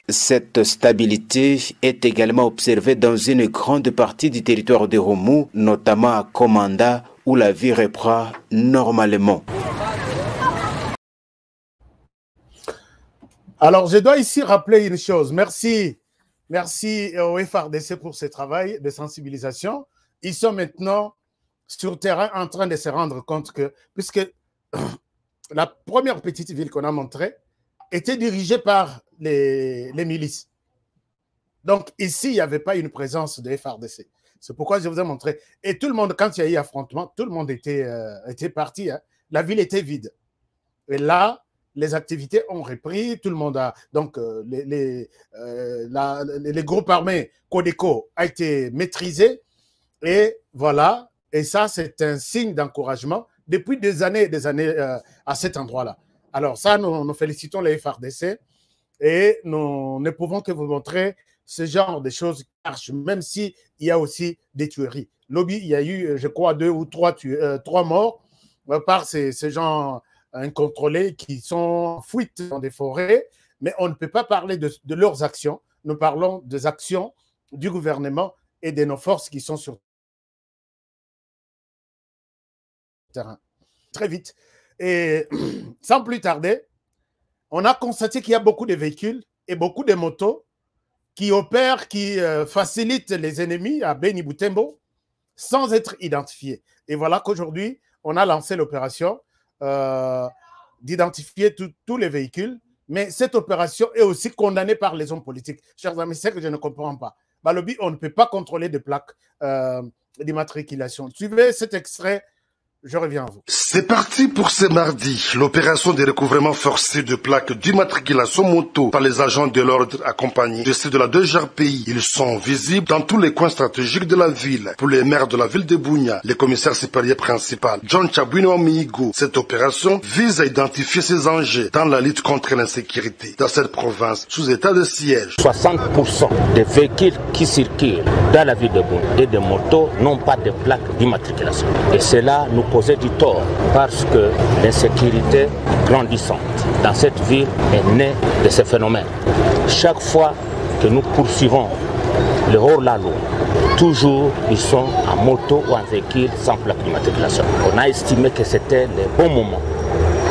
[SPEAKER 8] Cette stabilité est également observée dans une grande partie du territoire de Romou, notamment à Komanda, où la vie reprend normalement.
[SPEAKER 1] Alors, je dois ici rappeler une chose. Merci au FRDC pour ce travail de sensibilisation. Ils sont maintenant sur terrain en train de se rendre compte que, puisque la première petite ville qu'on a montrée était dirigée par les milices. Donc ici, il n'y avait pas une présence de FRDC. C'est pourquoi je vous ai montré. Et tout le monde, quand il y a eu affrontement, tout le monde était parti. Hein. La ville était vide. Et là, les activités ont repris. Tout le monde a... Donc, les groupes armés Codeco a été maîtrisé. Et voilà, et ça, c'est un signe d'encouragement
[SPEAKER 3] depuis des années à cet endroit-là. Alors ça, nous félicitons les FARDC et nous ne pouvons que vous montrer ce genre de choses qui marchent, même s'il y a aussi des tueries. Lobby, il y a eu, je crois, 2 ou 3 morts par ces gens incontrôlés qui sont en fuite dans des forêts, mais on ne peut pas parler de leurs actions. Nous parlons des actions du gouvernement et de nos forces qui sont sur le terrain. Très vite. Et sans plus tarder, on a constaté qu'il y a beaucoup de véhicules et beaucoup de motos qui opèrent, qui facilitent les ennemis à Beni Butembo sans être identifiés. Et voilà qu'aujourd'hui, on a lancé l'opération d'identifier tous les véhicules. Mais cette opération est aussi condamnée par les hommes politiques. Chers amis, c'est que je ne comprends pas. Balobi, on ne peut pas contrôler des plaques d'immatriculation. Suivez cet extrait. Je reviens à vous.
[SPEAKER 11] C'est parti pour ce mardi. L'opération de recouvrement forcé de plaques d'immatriculation moto par les agents de l'ordre accompagnés de ceux de la 2GRPI. Ils sont visibles dans tous les coins stratégiques de la ville. Pour les maires de la ville de Bunia, le commissaire supérieur principal, John Chabwino Mihigo, cette opération vise à identifier ces enjeux dans la lutte contre l'insécurité dans cette province sous état de siège.
[SPEAKER 12] 60% des véhicules qui circulent dans la ville de Bunia et des motos n'ont pas de plaques d'immatriculation. Et cela nous causait du tort parce que l'insécurité grandissante dans cette ville est née de ces phénomènes. Chaque fois que nous poursuivons le hors-la-loi, toujours ils sont en moto ou en véhicule sans plaque d'immatriculation. On a estimé que c'était le bon moment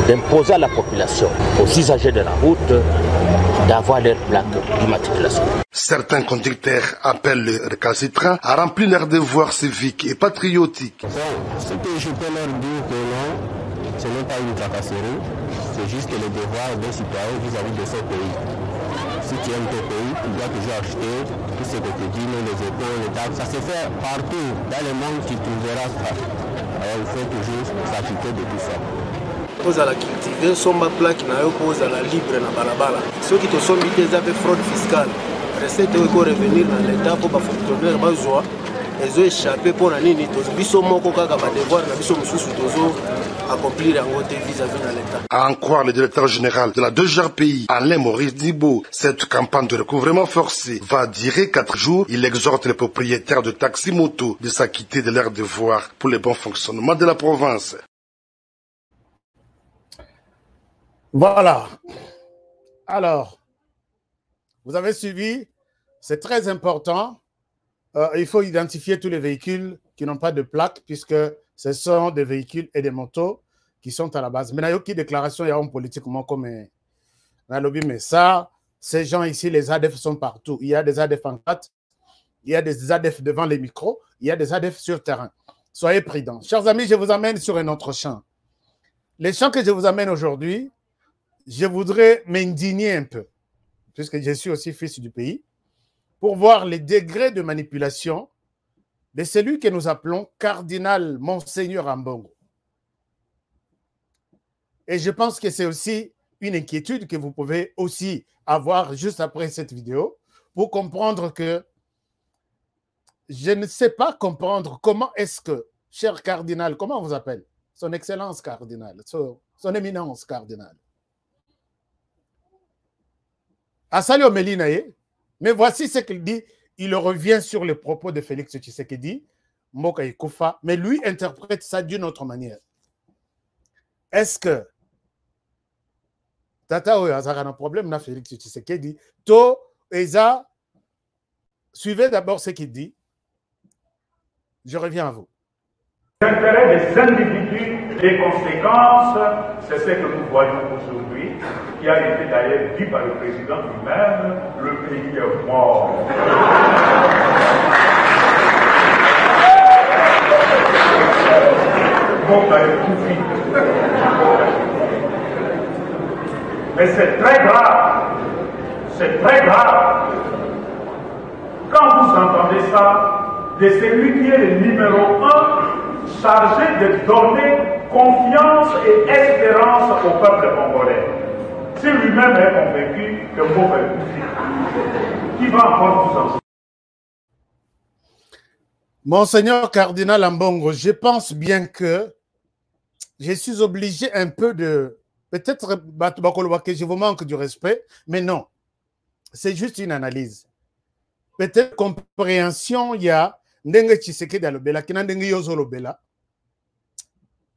[SPEAKER 12] d'imposer à la population, aux usagers de la route, d'avoir leur plaque d'immatriculation.
[SPEAKER 11] Certains conducteurs appellent les récalcitrants à remplir leurs devoirs civiques et patriotiques.
[SPEAKER 13] Ce que je peux leur dire que non, ce n'est pas une tracasserie, c'est juste le devoir d'un citoyen vis-à-vis de son pays. Si tu aimes ton pays, tu dois toujours acheter tout ce que tu dis, les épaules, les taxes. Ça se fait partout dans le monde, tu trouveras ça. Alors il faut toujours s'acquitter de tout ça.
[SPEAKER 14] ozala cultiver somba plaque na yo po ozala libre na balabala soki tosombi te eza pe fraude fiscale recette oyo ekorevenir na leta mpo bafonctionnaire bazwa ezoéchappe mpo na nini biso moko kaka badevoir na biso mosusu tozo accomplir yango te vis-à-vis na leta.
[SPEAKER 11] À en croire le directeur général de la 2GRPI, Alain Maurice Dibo, cette campagne de recouvrement forcé va durer 4 jours. Il exhorte les propriétaires de taxis moto de s'acquitter de leurs devoirs pour le bon fonctionnement de la province.
[SPEAKER 3] Voilà. Alors, vous avez suivi, c'est très important. Il faut identifier tous les véhicules qui n'ont pas de plaque, puisque ce sont des véhicules et des motos qui sont à la base. Mais il y a aucune déclaration, il y a une politique comme un lobby, mais ça, ces gens ici, les ADF sont partout. Il y a des ADF en 4, il y a des ADF devant les micros, il y a des ADF sur terrain. Soyez prudents. Chers amis, je vous amène sur un autre champ. Les champs que je vous amène aujourd'hui, je voudrais m'indigner un peu, puisque je suis aussi fils du pays, pour voir les degrés de manipulation de celui que nous appelons cardinal Monseigneur Ambongo. Et je pense que c'est aussi une inquiétude que vous pouvez aussi avoir juste après cette vidéo pour comprendre que je ne sais pas comprendre comment est-ce que, cher cardinal, comment on vous appelle? Son Excellence cardinal, son Éminence cardinal. Assalio Melinaye, mais voici ce qu'il dit. Il revient sur les propos de Félix Tshisekedi, Mboka Ikufa, mais lui interprète ça d'une autre manière. Est-ce que Tata Oyo a un problème na Félix Tshisekedi? To Eza, suivez d'abord ce qu'il dit. Je reviens à vous.
[SPEAKER 15] L'intérêt des individus, les conséquences, c'est ce que nous voyons aujourd'hui, qui a été d'ailleurs dit par le président lui-même, le pays est mort. Mais c'est très grave, c'est très grave. Quand vous entendez ça, de celui qui est le numéro 1, chargé de donner confiance et espérance au peuple congolais. Si lui-même est convaincu que Mboka est couché, qui va encore vous enseigner?
[SPEAKER 3] Monseigneur cardinal Ambongo, je pense bien que
[SPEAKER 1] je suis obligé un peu de... Peut-être que je vous manque du respect, mais non. C'est juste une analyse. Peut-être compréhension, il y a ndenge Tshisekedi alobela, kina ndenge yozo lobela.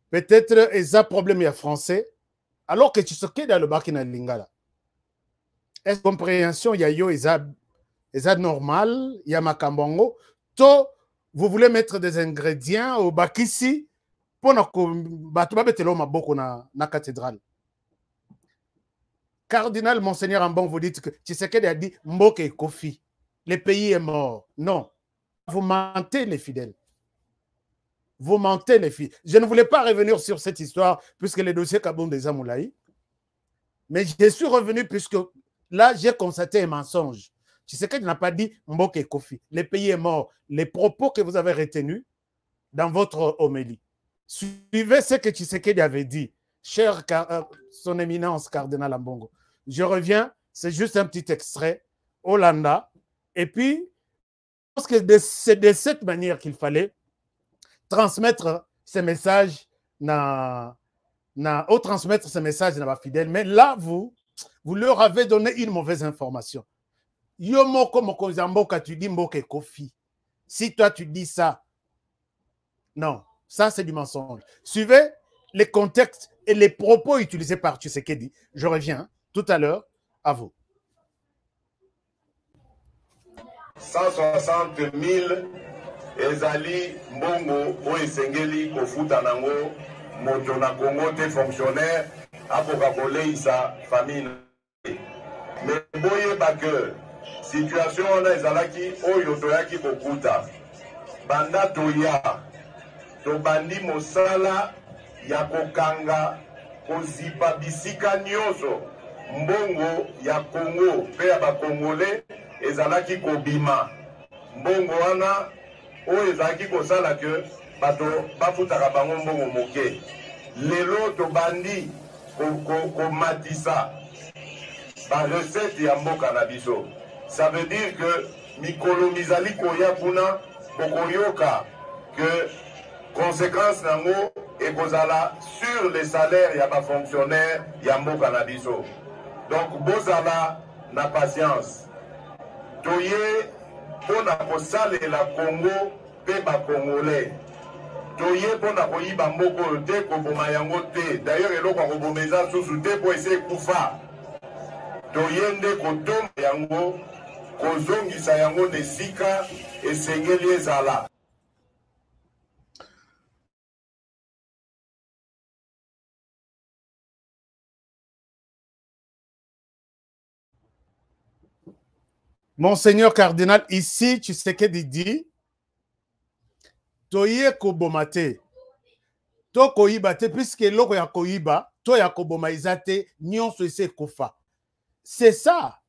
[SPEAKER 1] Peut-être il y a problème il y a français, alors que Tshisekedi aloba kina lingala. Est-ce compréhension, il y a yo, il y a normal, il y a makambongo. To, vous voulez mettre des ingrédients au bakisi pour na cathédrale. Cardinal Monseigneur Ambon, vous dites que Tshisekedi a dit Mboke Kofi, le pays est mort. Non, vous mentez les fidèles. Vous mentez les filles. Je ne voulais pas revenir sur cette histoire puisque les dossiers Kaboum des Amoulaï, mais je suis revenu puisque là j'ai constaté un mensonge. Tshisekedi n'a pas dit Mboke Kofi, le pays est mort. Les propos que vous avez retenus dans votre homélie. Suivez ce que Tshisekedi avait dit. Cher son éminence cardinal Ambongo. Je reviens, c'est juste un petit extrait. Hollanda. Et puis, je pense que c'est de cette manière qu'il fallait transmettre ces messages transmettre ces messages à ma fidèle. Mais là, vous leur avez donné une mauvaise information. Yomo comme Kozamboka, tu dis Mboke Kofi. Si toi tu dis ça, non, ça c'est du mensonge. Suivez les contextes et les propos utilisés par Tshisekedi. Je reviens tout à l'heure à vous.
[SPEAKER 16] 160 000 ezali mbongo o esengeli kofuta nango moto na Congo te fonctionnaire akoka koleisa famille. Mais boyeba que situation wana ezalaki oyo toyaki kokuta banda toya tobandi mosala ya kokanga kozipa bisika nyonso mbongo ya Congo pe ya bakongole ezalaki kobima mbongo wana oyo ezalaki kosala ke bato bafutaka bango mbongo moke. Lelo tobandi komatisa barecette ya mboka na biso. Ça veut dire que mikolo mizali koya kuna bokoyoka que conséquence nango ekozala sur les salaires ya bafonctionnaire ya mboka na biso. Donc bozala na patience. Toye pona kosalela Congo pe bakongolais. Toye pona koyiba mboko te koboma yango te. D'ailleurs eloko akobomeza susu te po ese kufa. Toye nde kotomba yango kozongisa yango nesika esengeli ezala.
[SPEAKER 1] Monseigneur cardinal, ici, Tshisekedi dit Toye kobomate. To koyiba te, puisque loko ya koyiba, to ya koboma izate, nyonso ese kofa. C'est ça.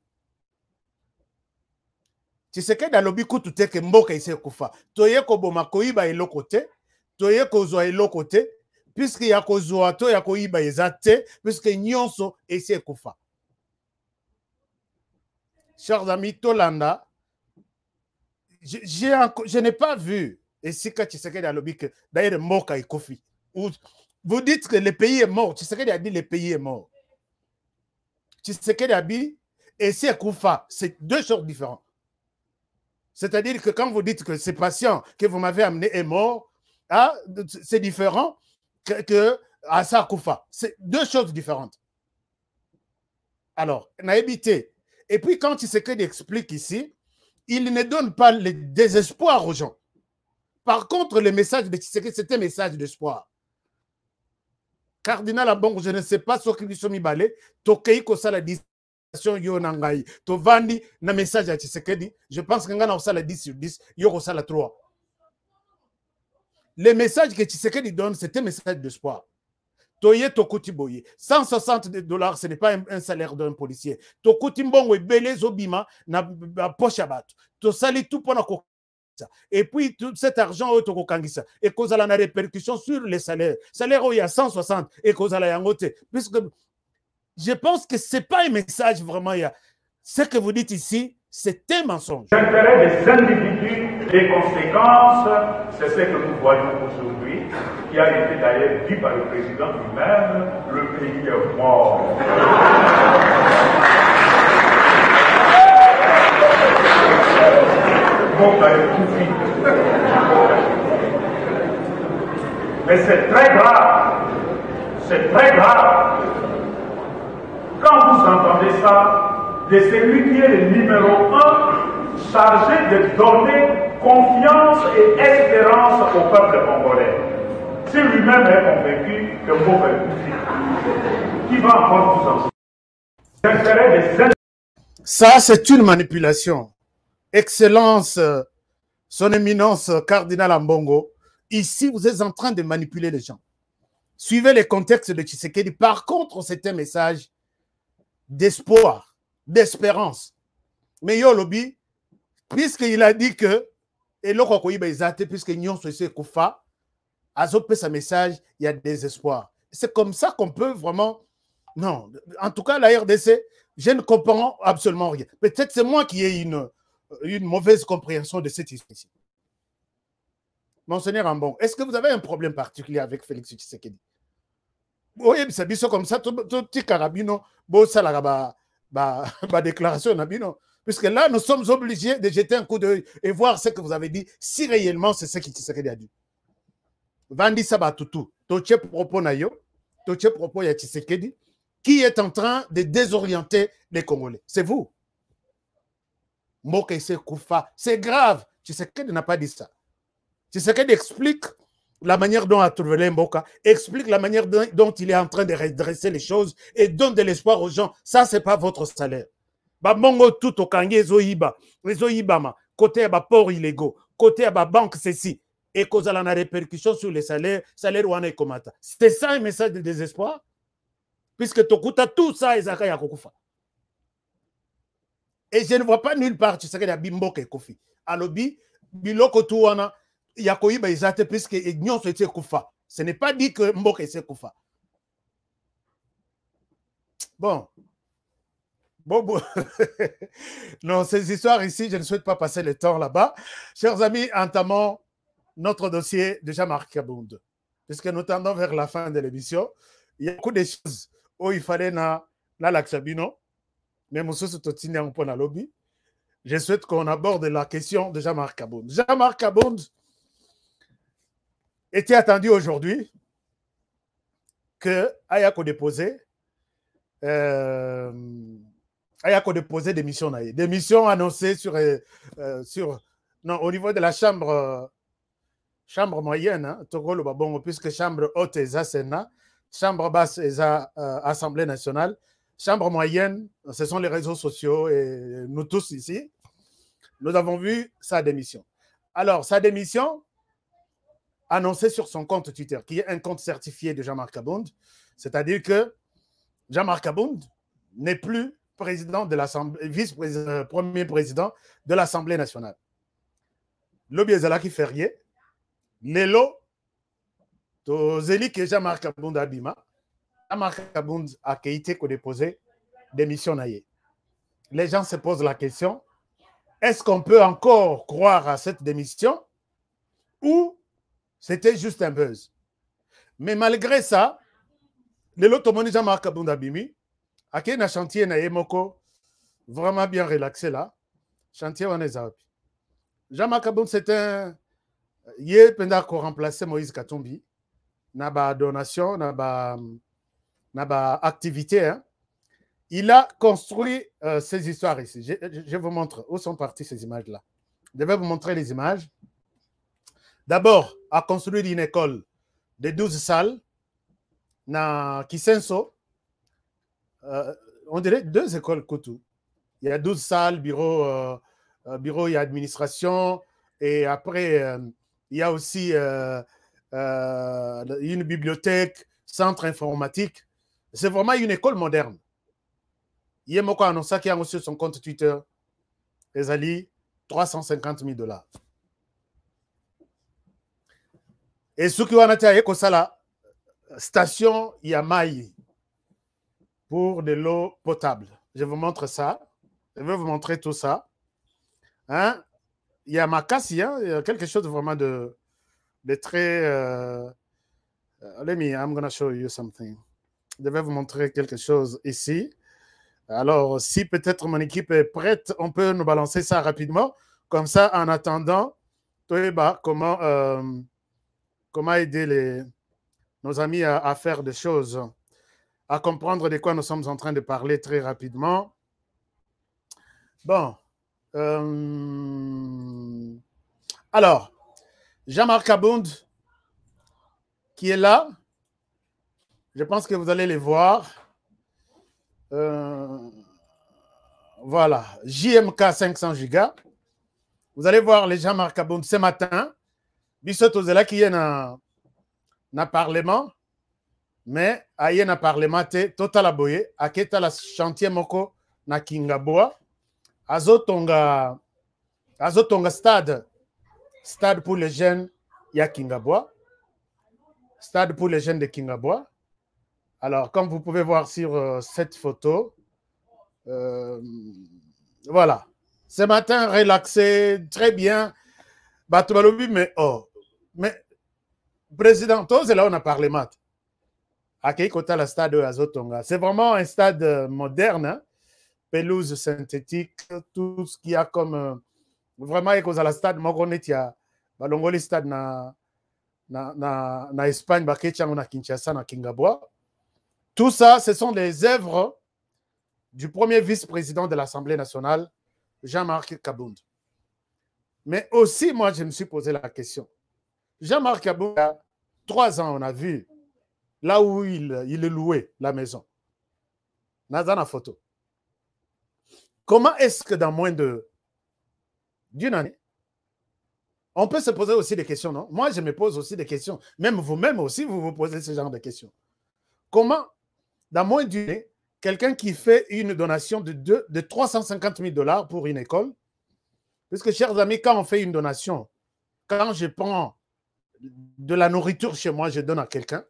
[SPEAKER 1] Tshisekedi alobi kutu te ke mboka ese kofa. Toye koboma koyiba eloko te, toye kozwa eloko te, puisque ya kozwa to ya koyiba izate, puisque nyonso ese kofa. Chers amis, Tolanda, je n'ai pas vu, et si quand Tshisekedi a lobby que d'ailleurs Mboka et Kofi, vous dites que le pays est mort, Tshisekedi a dit le pays est mort. Tshisekedi a dit, et c'est Koufa, c'est deux choses différentes. C'est-à-dire que quand vous dites que ce patient que vous m'avez amené est mort, ah, c'est différent que Assa Koufa. C'est deux choses différentes. Alors, on a évité. Et puis, quand Tshisekedi explique ici, il ne donne pas le désespoir aux gens. Par contre, le message de Tshisekedi, c'est un message d'espoir. Cardinal Ambongo, je ne sais pas ce qui sont mis balé, Tokei Kosala discussion yo nangai, to vandi na message à Tshisekedi, je pense que ngana osala 10 sur 10, yo kosala 3. Le message que Tshisekedi donne, c'est un message d'espoir. Toye Tokuti Boye. 160 $, ce n'est pas un salaire d'un policier. Tokuti Mbongo et Belé Zobima na poche à battre. To sali tout pour ça. Et puis tout cet argent au Toko Kangisa. Et cause à la répercussion sur les salaires. Salaire où il y a 160 et cause à la yangote. Puisque je pense que ce n'est pas un message vraiment. Ce que vous dites ici, C'est un mensonge.
[SPEAKER 15] L'intérêt des individus, les conséquences, c'est ce que nous voyons aujourd'hui, qui a été d'ailleurs dit par le président lui-même, le pays est mort. Mais c'est très grave. C'est très grave. Quand vous entendez ça, de celui qui est le numéro 1 chargé de donner confiance et espérance au peuple congolais. Si lui-même est convaincu que vous êtes qui va encore vous enseigner?
[SPEAKER 1] Ça, c'est une manipulation. Excellence, son éminence cardinal Ambongo, ici, vous êtes en train de manipuler les gens. Suivez les contextes de Tshisekedi. Par contre, c'est un message d'espoir, d'espérance. Mais yo lobby, puisqu'il a dit que, et l'autre puisque Nyon Sossé Koufa, a zopé sa message, il y a des espoirs. C'est comme ça qu'on peut vraiment. Non, en tout cas, la RDC, je ne comprends absolument rien. Peut-être c'est moi qui ai une mauvaise compréhension de cette histoire. Monseigneur Ambon, est-ce que vous avez un problème particulier avec Félix Tshisekedi? Oui, c'est bien comme ça, tout petit carabino, ça la déclaration nabino. Puisque là, nous sommes obligés de jeter un coup d'œil et voir ce que vous avez dit, si réellement c'est ce que Tshisekedi a dit. Vandi Sabatutu, toche propos nayo, toche propos ya Tshisekedi, qui est en train de désorienter les Congolais. C'est vous. Mboka ise Koufa. C'est grave. Tshisekedi n'a pas dit ça. Tshisekedi explique la manière dont a trouvé Mboka, explique la manière dont il est en train de redresser les choses et donne de l'espoir aux gens. Ça, ce n'est pas votre salaire. Babongo tout au kange ezoyiba, ezoyibama, côté à port illégaux, côté à banque ceci, et cause à la répercussion sur les salaires, salaire wana komata. C'était ça un message de désespoir? Puisque Tokuta tout ça ezaka ya kokufa. Et je ne vois pas nulle part Tshisekedi a Mboka et Kofi. Alobi, biloko tuwana, yakoyiba izate puisque ignon se kufa. Ce n'est pas dit que Mboka est kufa. Bon. Bon. Non, ces histoires ici, je ne souhaite pas passer le temps là-bas. Chers amis, entamons notre dossier de Jean-Marc Kabound. Puisque nous tendons vers la fin de l'émission, il y a beaucoup de choses où il fallait na l'axabino, mais Moussous Totini en point à lobby. Je souhaite qu'on aborde la question de Jean-Marc Kabound. Jean-Marc Kabound était attendu aujourd'hui que Ayako déposait des missions. Des missions annoncées au niveau de la chambre moyenne, hein, Togolo Babongo, puisque chambre haute est Sénat, chambre basse est Assemblée nationale, chambre moyenne, ce sont les réseaux sociaux et nous tous ici, nous avons vu sa démission. Alors, sa démission annoncée sur son compte Twitter, qui est un compte certifié de Jean-Marc Kabound, c'est-à-dire que Jean-Marc Kabound n'est plus président de l'Assemblée, premier président de l'Assemblée nationale. L'Obi Ezalaki Ferrier, Lelo, Tozeli que Jean-Marc Kabound Abima, Jean-Marc Kabound a été déposé démission naïe. Les gens se posent la question, est-ce qu'on peut encore croire à cette démission ou c'était juste un buzz? Mais malgré ça, Lelo Tomoni Jean-Marc Kabound Abimi, a un chantier na Yemoko, vraiment bien relaxé là. Chantier Wanezaopi. Jean-Marc Kabound, c'est un. Yé penda ko remplacer Moïse Katumbi. Na ba donation, na ba activité. Hein. Il a construit ces histoires ici. Je vous montre où sont parties ces images-là. Je vais vous montrer les images. D'abord, a construit une école de 12 salles na Kisenso. On dirait 2 écoles Koutou. Il y a 12 salles, bureau, il y a administration, et après, il y a aussi une bibliothèque, centre informatique. C'est vraiment une école moderne. Il y a Moko annoncé qui a reçu son compte Twitter, Ezali, $350,000. Et ce qui va être la station Yamaï pour de l'eau potable. Je vous montre ça. Je vais vous montrer tout ça.
[SPEAKER 3] Hein? Il y a Makassi, hein? Il y a quelque chose vraiment de très... I'm going to show you something. Je vais vous montrer quelque chose ici. Alors, si peut-être mon équipe est prête, on peut nous balancer ça rapidement. Comme ça, en attendant, comment aider nos amis à faire des choses, à comprendre de quoi nous sommes en train de parler très rapidement. Bon. Alors, Jean-Marc Abound, qui est là. Je pense que vous allez les voir. Voilà, JMK 500 gigas. Vous allez voir les Jean-Marc Abound ce matin. Bissot Ozela qui est dans le Parlement, mais il y a un Parlement, total aboye, à keta la chantier moko na Kingaboa, azotonga stade pour les jeunes ya Kingaboa, stade pour les jeunes de Kingaboa. Alors, comme vous pouvez voir sur cette photo, voilà. Ce matin, relaxé, très bien. Batubalobi, mais président, c'est là où on a parlé mat. À Keikota, le stade Azotonga. C'est vraiment un stade moderne, hein? Pelouse synthétique, tout ce qu'il y a comme. Vraiment, il y a le stade, il y a le stade na Espagne, na Kinshasa, na Kingaboa. Tout ça, ce sont les œuvres du premier vice-président de l'Assemblée nationale, Jean-Marc Abound. Mais aussi, moi, je me suis posé la question. Jean-Marc Abound, il y a 3 ans, on a vu là où il est loué, la maison. Dans la photo. Comment est-ce que dans moins d'une année, on peut se poser aussi des questions, non? Moi, je me pose aussi des questions. Même vous-même aussi, vous vous posez ce genre de questions. Comment, dans moins d'une année, quelqu'un qui fait une donation de 350 000 $ pour une école, puisque, chers amis, quand on fait une donation, quand je prends de la nourriture chez moi, je donne à quelqu'un,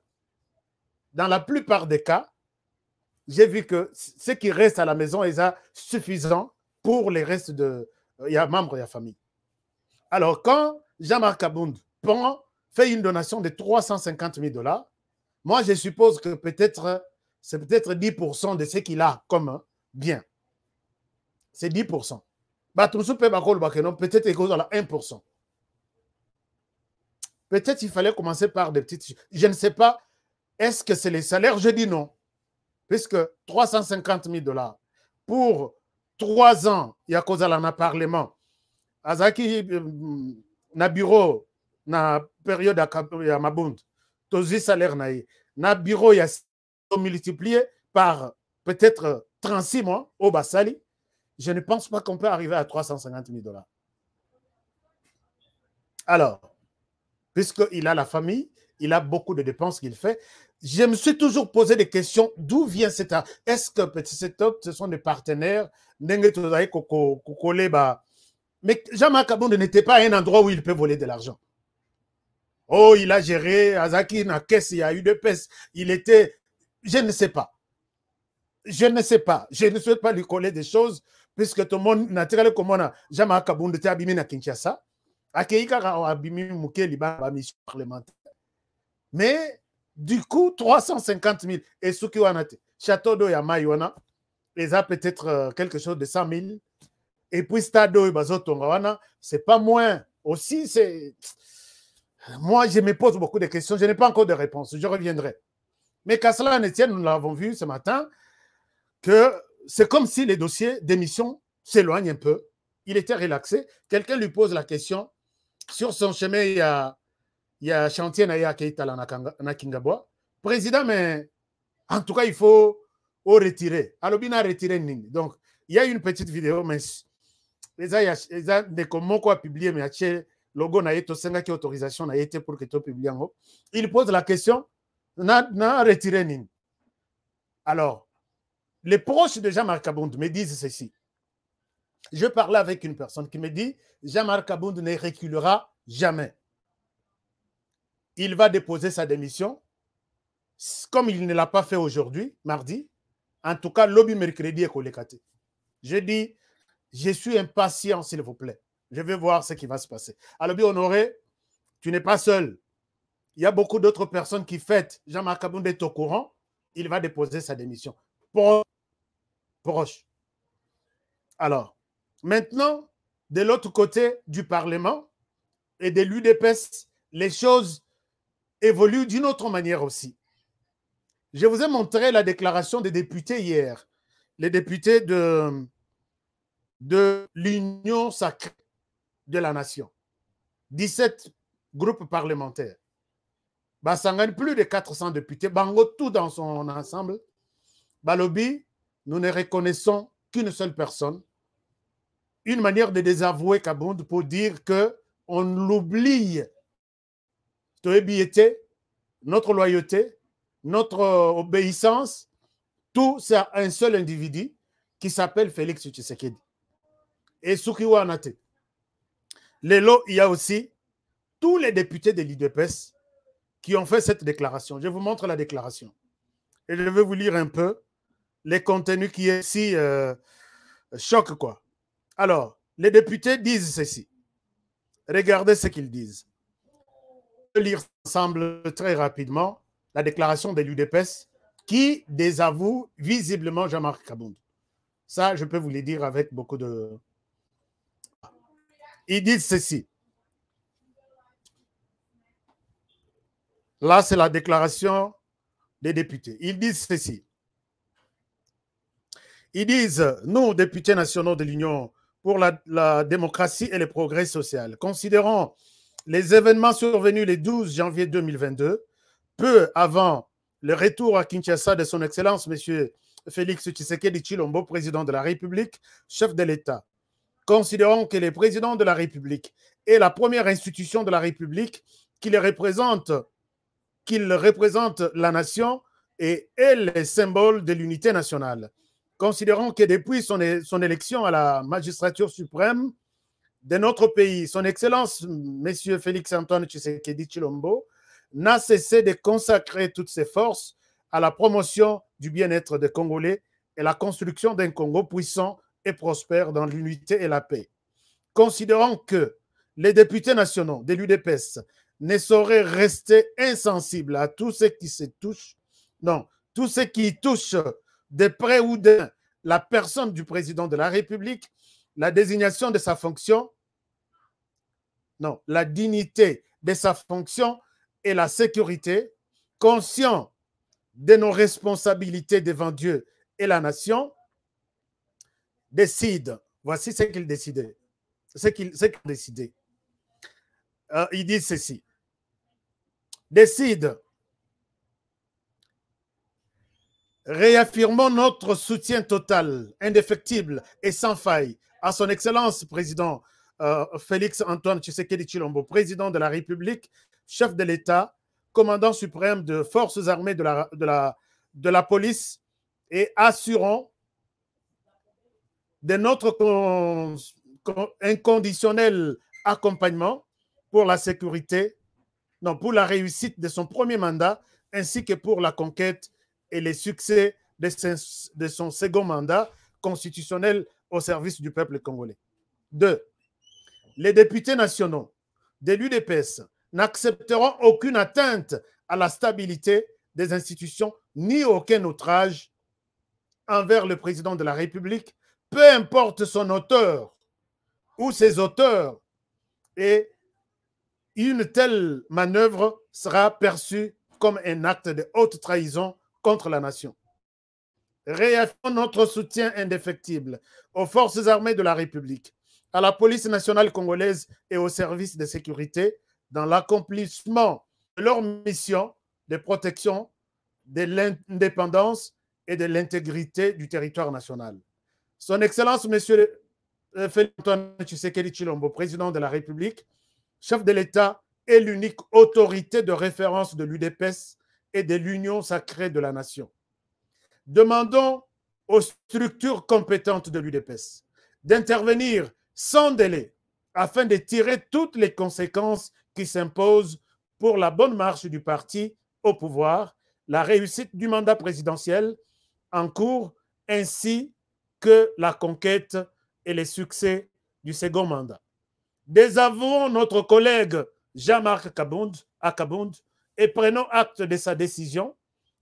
[SPEAKER 3] dans la plupart des cas, j'ai vu que ce qui reste à la maison est suffisant pour les restes membres de la famille. Alors, quand Jean-Marc Abound fait une donation de 350 000 $, moi, je suppose que c'est peut-être 10% de ce qu'il a comme bien. C'est 10%. Peut-être égal à 1%. Peut-être qu'il fallait commencer par des petites... Je ne sais pas, est-ce que c'est les salaires? Je dis non. Puisque 350 000 $ pour 3 ans, il y a cause à un parlement. Azaki, na bureau, na période à Mabound, tozi salaire na bureau, il y a multiplié par peut-être 36 mois au Bassali. Je ne pense pas qu'on peut arriver à 350 000 $. Alors, puisqu'il a la famille, il a beaucoup de dépenses qu'il fait, je me suis toujours posé des questions. D'où vient cet argent? Est-ce que ce sont des partenaires? Mais Jean-Marc Abound n'était pas à un endroit où il peut voler de l'argent. Oh, il a géré, Azaki, na caisse, il y a eu de pèse. Il était... Je ne sais pas. Je ne sais pas. Je ne souhaite pas lui coller des choses, puisque tout le monde, naturellement, comme on a Jean-Marc Abound était abîmé na Kinshasa. Mais du coup, 350 000 et ce qui a château d'eau Yamaïwana, ils ont peut-être quelque chose de 100 000. Et puis stade d'eau Bazotongawana, c'est pas moins. Aussi, c'est. Moi, je me pose beaucoup de questions. Je n'ai pas encore de réponse. Je reviendrai. Mais qu'à cela ne tienne, nous l'avons vu ce matin, que c'est comme si les dossiers d'émission s'éloignent un peu. Il était relaxé. Quelqu'un lui pose la question. Sur son chemin, il y a chantier Naya Keita na Kingaboa. Président, mais en tout cas, il faut retirer. Alors, il a retiré Ning. Donc, il y a une petite vidéo, mais il y a des commentaires quoi publier, mais il y a le logo na yeto senga qui autorisation na yete pour que tu publies en haut. Il pose la question, na retiré Ning. Alors, les proches de Jean-Marc Abound me disent ceci. Je parlais avec une personne qui me dit Jean-Marc Abound ne reculera jamais. Il va déposer sa démission, comme il ne l'a pas fait aujourd'hui, mardi. En tout cas, lobby mercredi est collecté. Je dis, je suis impatient, s'il vous plaît. Je vais voir ce qui va se passer. Alors, bien Honoré, tu n'es pas seul. Il y a beaucoup d'autres personnes qui fêtent. Jean-Marc Kaboundé est au courant. Il va déposer sa démission. Proche. Alors, maintenant, de l'autre côté du Parlement et de l'UDPS, les choses évoluent d'une autre manière aussi. Je vous ai montré la déclaration des députés hier. Les députés de l'Union sacrée de la nation. 17 groupes parlementaires. Basangane, plus de 400 députés. Bango, tout dans son ensemble. Balobi, nous ne reconnaissons qu'une seule personne. Une manière de désavouer Kabound pour dire qu'on l'oublie. Notre loyauté, notre obéissance, tout c'est un seul individu qui s'appelle Félix Tshisekedi. Et Soukiwa Anate. Lélo, il y a aussi tous les députés de l'UDPS qui ont fait cette déclaration. Je vous montre la déclaration. Et je vais vous lire un peu les contenus qui est si choc, quoi. Alors, les députés disent ceci. Regardez ce qu'ils disent. Je vais lire ensemble très rapidement la déclaration de l'UDPS qui désavoue visiblement Jean-Marc Kabound. Ça, je peux vous le dire avec beaucoup de... Ils disent ceci. Là, c'est la déclaration des députés. Ils disent ceci. Ils disent, nous, députés nationaux de l'Union pour la démocratie et le progrès social, considérons les événements survenus le 12 janvier 2022, peu avant le retour à Kinshasa de son Excellence, M. Félix Tshisekedi Tshilombo, président de la République, chef de l'État. Considérons que le président de la République est la première institution de la République qu'il représente la nation et est le symbole de l'unité nationale. Considérons que depuis son élection à la magistrature suprême de notre pays, son Excellence, M. Félix-Antoine Tshisekedi Tshilombo, n'a cessé de consacrer toutes ses forces à la promotion du bien-être des Congolais et la construction d'un Congo puissant et prospère dans l'unité et la paix. Considérons que les députés nationaux de l'UDPS ne sauraient rester insensibles à tout ce qui se touche, non, tout ce qui touche de près ou de la personne du président de la République, la désignation de sa fonction, non, la dignité de sa fonction et la sécurité, conscient de nos responsabilités devant Dieu et la nation, décide. Voici ce qu'il décidait. Il dit ceci. Décide. Réaffirmons notre soutien total, indéfectible et sans faille à son Excellence président Félix-Antoine Tshisekedi Tshilombo, président de la République, chef de l'État, commandant suprême de forces armées de la police, et assurons de notre inconditionnel accompagnement pour la sécurité, non, pour la réussite de son premier mandat, ainsi que pour la conquête et les succès de son second mandat constitutionnel au service du peuple congolais. 2. Les députés nationaux de l'UDPS n'accepteront aucune atteinte à la stabilité des institutions ni aucun outrage envers le président de la République, peu importe son auteur ou ses auteurs, et une telle manœuvre sera perçue comme un acte de haute trahison contre la nation. Réaffirmons notre soutien indéfectible aux forces armées de la République, à la police nationale congolaise et aux services de sécurité dans l'accomplissement de leur mission de protection de l'indépendance et de l'intégrité du territoire national. Son Excellence, M. Félix-Antoine Tshisekedi Tshilombo, président de la République, chef de l'État, est l'unique autorité de référence de l'UDPS et de l'Union sacrée de la nation. Demandons aux structures compétentes de l'UDPS d'intervenir sans délai afin de tirer toutes les conséquences qui s'imposent pour la bonne marche du parti au pouvoir, la réussite du mandat présidentiel en cours, ainsi que la conquête et les succès du second mandat.
[SPEAKER 17] désavouons notre collègue Jean-Marc Akabound et prenons acte de sa décision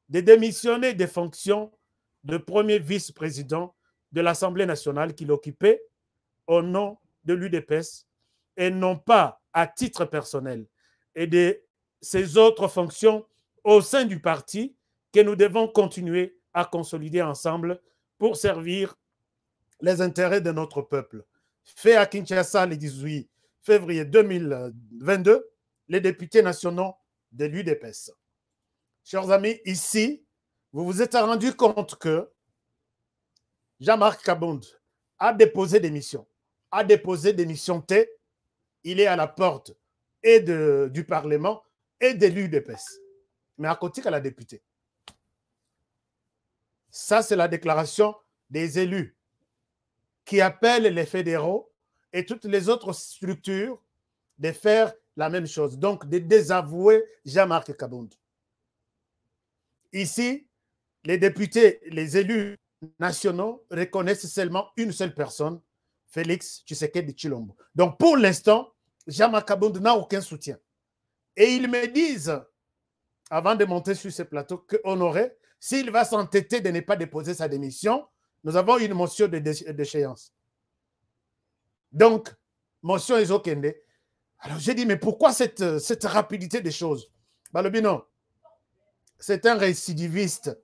[SPEAKER 17] de démissionner des fonctions de premier vice-président de l'Assemblée nationale qu'il occupait au nom de l'UDPS et non pas à titre personnel, et de ses autres fonctions au sein du parti que nous devons continuer à consolider ensemble pour servir les intérêts de notre peuple. Fait à Kinshasa le 18 février 2022, les députés nationaux de l'UDPS. Chers amis, ici, vous vous êtes rendu compte que Jean-Marc Akabound a déposé des missions. T. Il est à la porte et du Parlement et de l'UDPS. Mais à côté qu'à la députée. Ça, c'est la déclaration des élus qui appellent les fédéraux et toutes les autres structures de faire la même chose. Donc, de désavouer Jean-Marc Akabound. Ici, les députés, les élus nationaux reconnaissent seulement une seule personne, Félix Tshisekedi Tshilombo. Donc, pour l'instant, Jean-Marc Akabound n'a aucun soutien. Et ils me disent, avant de monter sur ce plateau, qu'Honoré, s'il va s'entêter de ne pas déposer sa démission, nous avons une motion de déchéance. Donc, motion Ezokende. Alors, j'ai dit, mais pourquoi cette rapidité des choses? Balobino, c'est un récidiviste.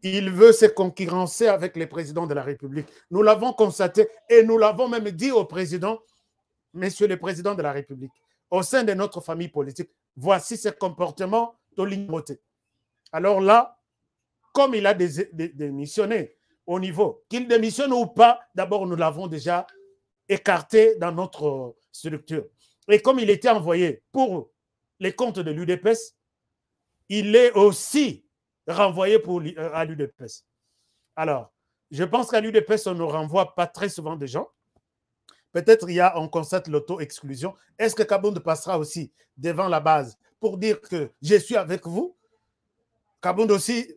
[SPEAKER 17] Il veut se concurrencer avec les présidents de la République. Nous l'avons constaté et nous l'avons même dit au président, Monsieur le Président de la République, au sein de notre famille politique, voici ce comportement de l'ignoté. Alors là, comme il a démissionné au niveau, qu'il démissionne ou pas, d'abord nous l'avons déjà écarté dans notre structure. Et comme il était envoyé pour les comptes de l'UDPS, il est aussi renvoyé à l'UDPS. Alors, je pense qu'à l'UDPS, on ne renvoie pas très souvent des gens. Peut-être on constate l'auto-exclusion. Est-ce que Akabound passera aussi devant la base pour dire que je suis avec vous? Akabound aussi,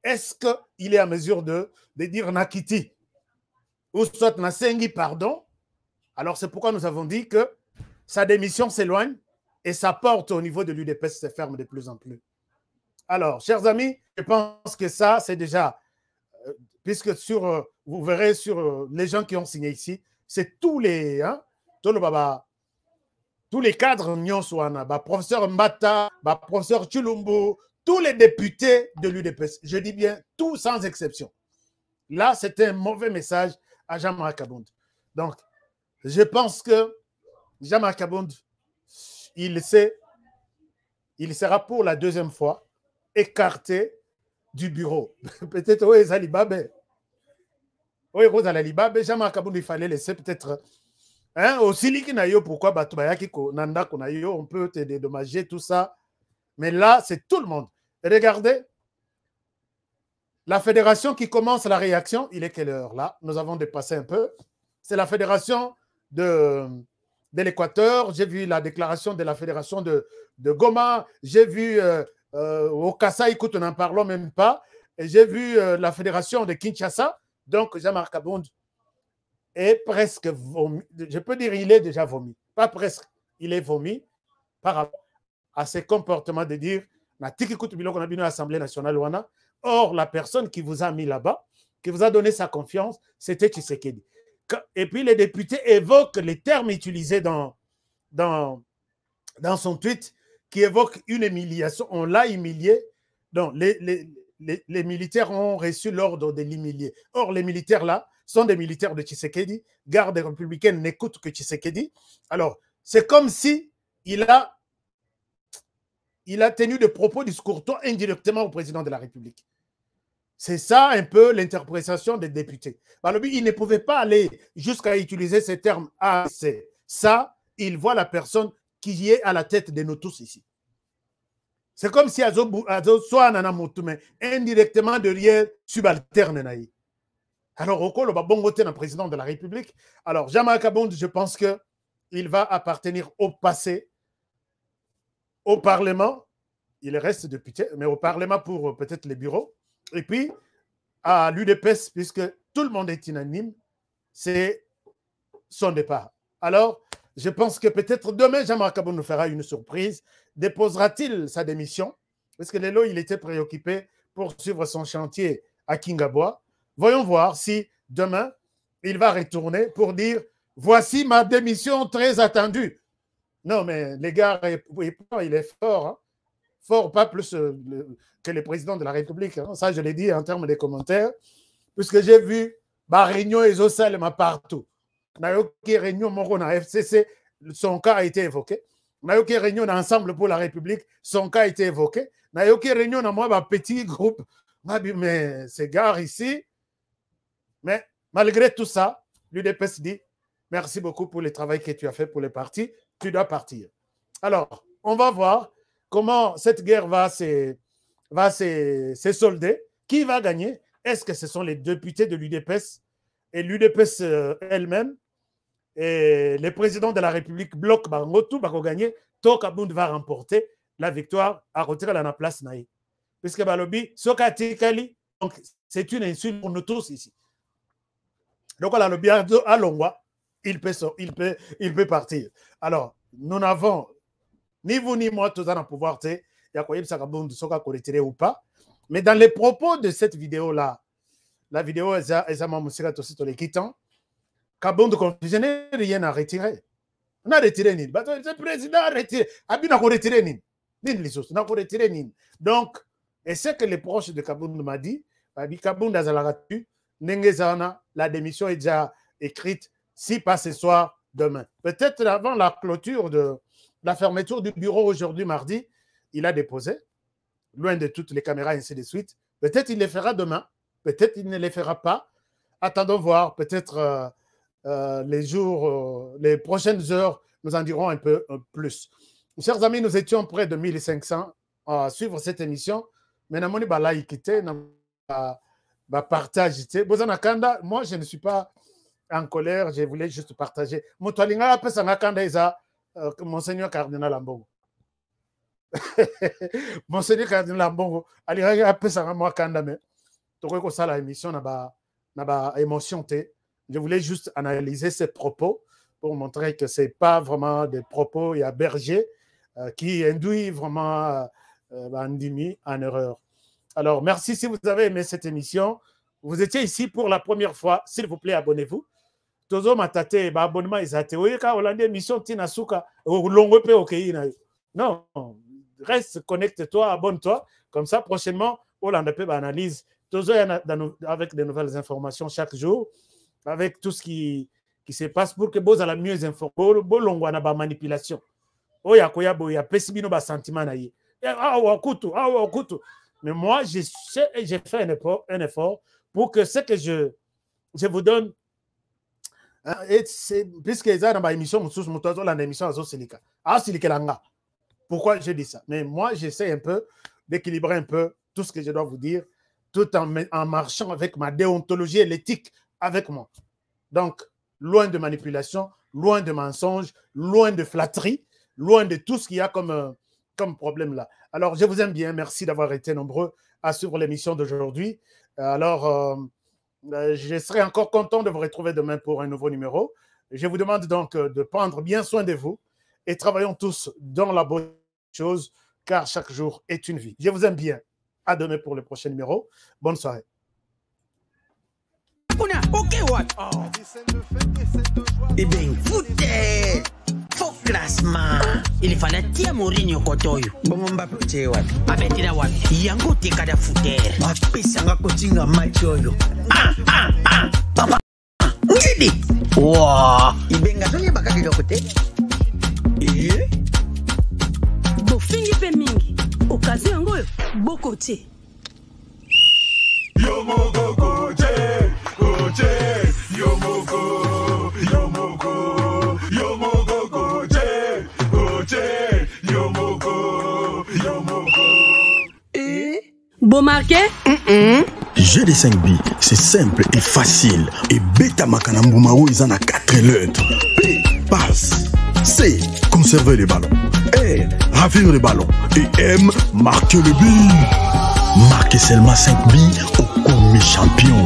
[SPEAKER 17] est-ce qu'il est à mesure de dire Nakiti ou soit Nasengi, pardon? Alors, c'est pourquoi nous avons dit que sa démission s'éloigne et sa porte au niveau de l'UDPS se ferme de plus en plus. Alors, chers amis, je pense que ça, c'est déjà, puisque vous verrez sur les gens qui ont signé ici, c'est tous les, tous les cadres Nyonswana, professeur Mbata, professeur Tshilombo, tous les députés de l'UDPS, je dis bien tous sans exception. Là, c'est un mauvais message à Jean-Marc Akabound. Donc, je pense que Jean-Marc Akabound, il sera pour la deuxième fois écarté du bureau. Peut-être, oui, Zalibabe. Oui, Zalibabe, Jean-Marc Akabound, il fallait laisser peut-être. Aussi, pourquoi on peut te dédommager, tout ça. Mais là, c'est tout le monde. Et regardez, la fédération qui commence la réaction, il est quelle heure là? Nous avons dépassé un peu. C'est la fédération de l'Équateur. J'ai vu la déclaration de la fédération de Goma. J'ai vu au Kassai, écoute, n'en parlons même pas. Et j'ai vu la fédération de Kinshasa. Donc, Jean-Marc Akabound est presque vomi. Je peux dire il est déjà vomi. Pas presque. Il est vomi par rapport à ses comportements de dire qu'on a vu à l'Assemblée nationale. Or, la personne qui vous a mis là-bas, qui vous a donné sa confiance, c'était Tshisekedi. Et puis, les députés évoquent les termes utilisés dans son tweet, qui évoquent une humiliation. On l'a humilié. Donc, les militaires ont reçu l'ordre de l'humilier. Or, les militaires là sont des militaires de Tshisekedi. Garde républicaine n'écoute que Tshisekedi. Alors, c'est comme si il a tenu des propos discourtois indirectement au président de la République. C'est ça un peu l'interprétation des députés. Il ne pouvait pas aller jusqu'à utiliser ces termes AC. Ça, il voit la personne qui est à la tête de nous tous ici. C'est comme si Azo soit mais indirectement derrière subalterne. Alors, au col, le président de la République. Alors, Jean-Marc Akabound, je pense qu'il va appartenir au passé, au Parlement. Il reste député, mais au Parlement pour peut-être les bureaux. Et puis, à l'UDPS, puisque tout le monde est unanime, c'est son départ. Alors, je pense que peut-être demain, Jean-Marc Kabound nous fera une surprise. Déposera-t-il sa démission? Parce que Lelo, il était préoccupé pour suivre son chantier à Kingabois. Voyons voir si demain, il va retourner pour dire « Voici ma démission très attendue ». Non, mais les gars, il est fort. Hein? Fort, pas plus que le président de la République. Hein? Ça, je l'ai dit en termes de commentaires. Puisque j'ai vu réunion et Zosalema partout. Nayoki réunion Moro na FCC, son cas a été évoqué. Nayoki réunion ensemble pour la République, son cas a été évoqué. Nayoki réunion dans moi, petit groupe. Mais ces gars ici. Mais malgré tout ça, l'UDPS dit merci beaucoup pour le travail que tu as fait pour les partis. Tu dois partir. Alors, on va voir comment cette guerre va se solder. Qui va gagner? Est-ce que ce sont les députés de l'UDPS et l'UDPS elle-même et les présidents de la République bloquent tout va gagner? Kabound va remporter la victoire à retirer la place naïe. Puisque Balobi, donc c'est une insulte pour nous tous ici. Donc, à lobby à Longwa, il peut partir. Alors, nous n'avons ni vous ni moi tous en pouvoir, il y a quoi retirer ou pas. Mais dans les propos de cette vidéo-là, la vidéo est les quittant, Kabound je n'ai rien à retirer. On a retiré Nîmes. Le président a retiré. Abina a retiré Nîmes. Donc, et ce que les proches de Kabound m'ont dit, Kabound a zalagatu, Nengezana, la démission est déjà écrite, si pas ce soir, demain. Peut-être avant la clôture de la fermeture du bureau aujourd'hui, mardi, il a déposé, loin de toutes les caméras, ainsi de suite. Peut-être il les fera demain, peut-être il ne les fera pas. Attendons voir, peut-être les prochaines heures, nous en dirons un peu plus. Chers amis, nous étions près de 1500 à suivre cette émission. Mais nous avons partage. Moi, je ne suis pas en colère, je voulais juste partager. Monseigneur Cardinal Ambongo. Monseigneur Cardinal Ambongo, je voulais juste analyser ses propos pour montrer que ce n'est pas vraiment des propos, il y a Berger qui induit vraiment Andimi en erreur. Alors, merci si vous avez aimé cette émission. Vous étiez ici pour la première fois. S'il vous plaît, abonnez-vous. Tozo matate, abonnement isate. Oyeka Hollande émission tina suka longo pe okeyi na. Non, reste, connecte-toi, abonne-toi. Comme ça, prochainement, Hollande pe analyse. Tozo avec de nouvelles informations chaque jour, avec tout ce qui se passe pour que vous ayez mieux informé. Bolongo na ba manipulation. Oya koya boya pesibino ba sentiment na yi. Ah wakutu. Mais moi, j'ai fait un effort pour que ce que je vous donne, puisque les gens dans l'émission, pourquoi je dis ça? Mais moi, j'essaie un peu d'équilibrer un peu tout ce que je dois vous dire, tout en marchant avec ma déontologie et l'éthique avec moi. Donc, loin de manipulation, loin de mensonges, loin de flatterie, loin de tout ce qu'il y a comme problème là. Alors, je vous aime bien. Merci d'avoir été nombreux à suivre l'émission d'aujourd'hui. Alors, je serai encore content de vous retrouver demain pour un nouveau numéro. Je vous demande donc de prendre bien soin de vous et travaillons tous dans la bonne chose, car chaque jour est une vie. Je vous aime bien. À demain pour le prochain numéro. Bonne soirée.
[SPEAKER 18] Eh bien, foutez! Faux classement. Il fallait tirer Mourinho Kotoyo. Bon, Mbappé, tu es what? Abetira what? Yango te kada fouter. Mbappé, sanga kotinga machoyo. Papa. Ngidi. Wow. Ibenga zonye bakaki dokote.
[SPEAKER 19] Bofingi pe mingi. Okazi yango bokote.
[SPEAKER 20] Yomoko koche, yomoko,
[SPEAKER 19] Bon marqué?
[SPEAKER 21] Jeu de 5 billes, c'est simple et facile. Et Beta Makanambumao, ils en a 4 lettres. P, passe. C, conserver les ballons. R, ravir les ballons. Et M, marquer le but. Marquez seulement 5 billes au commis champion.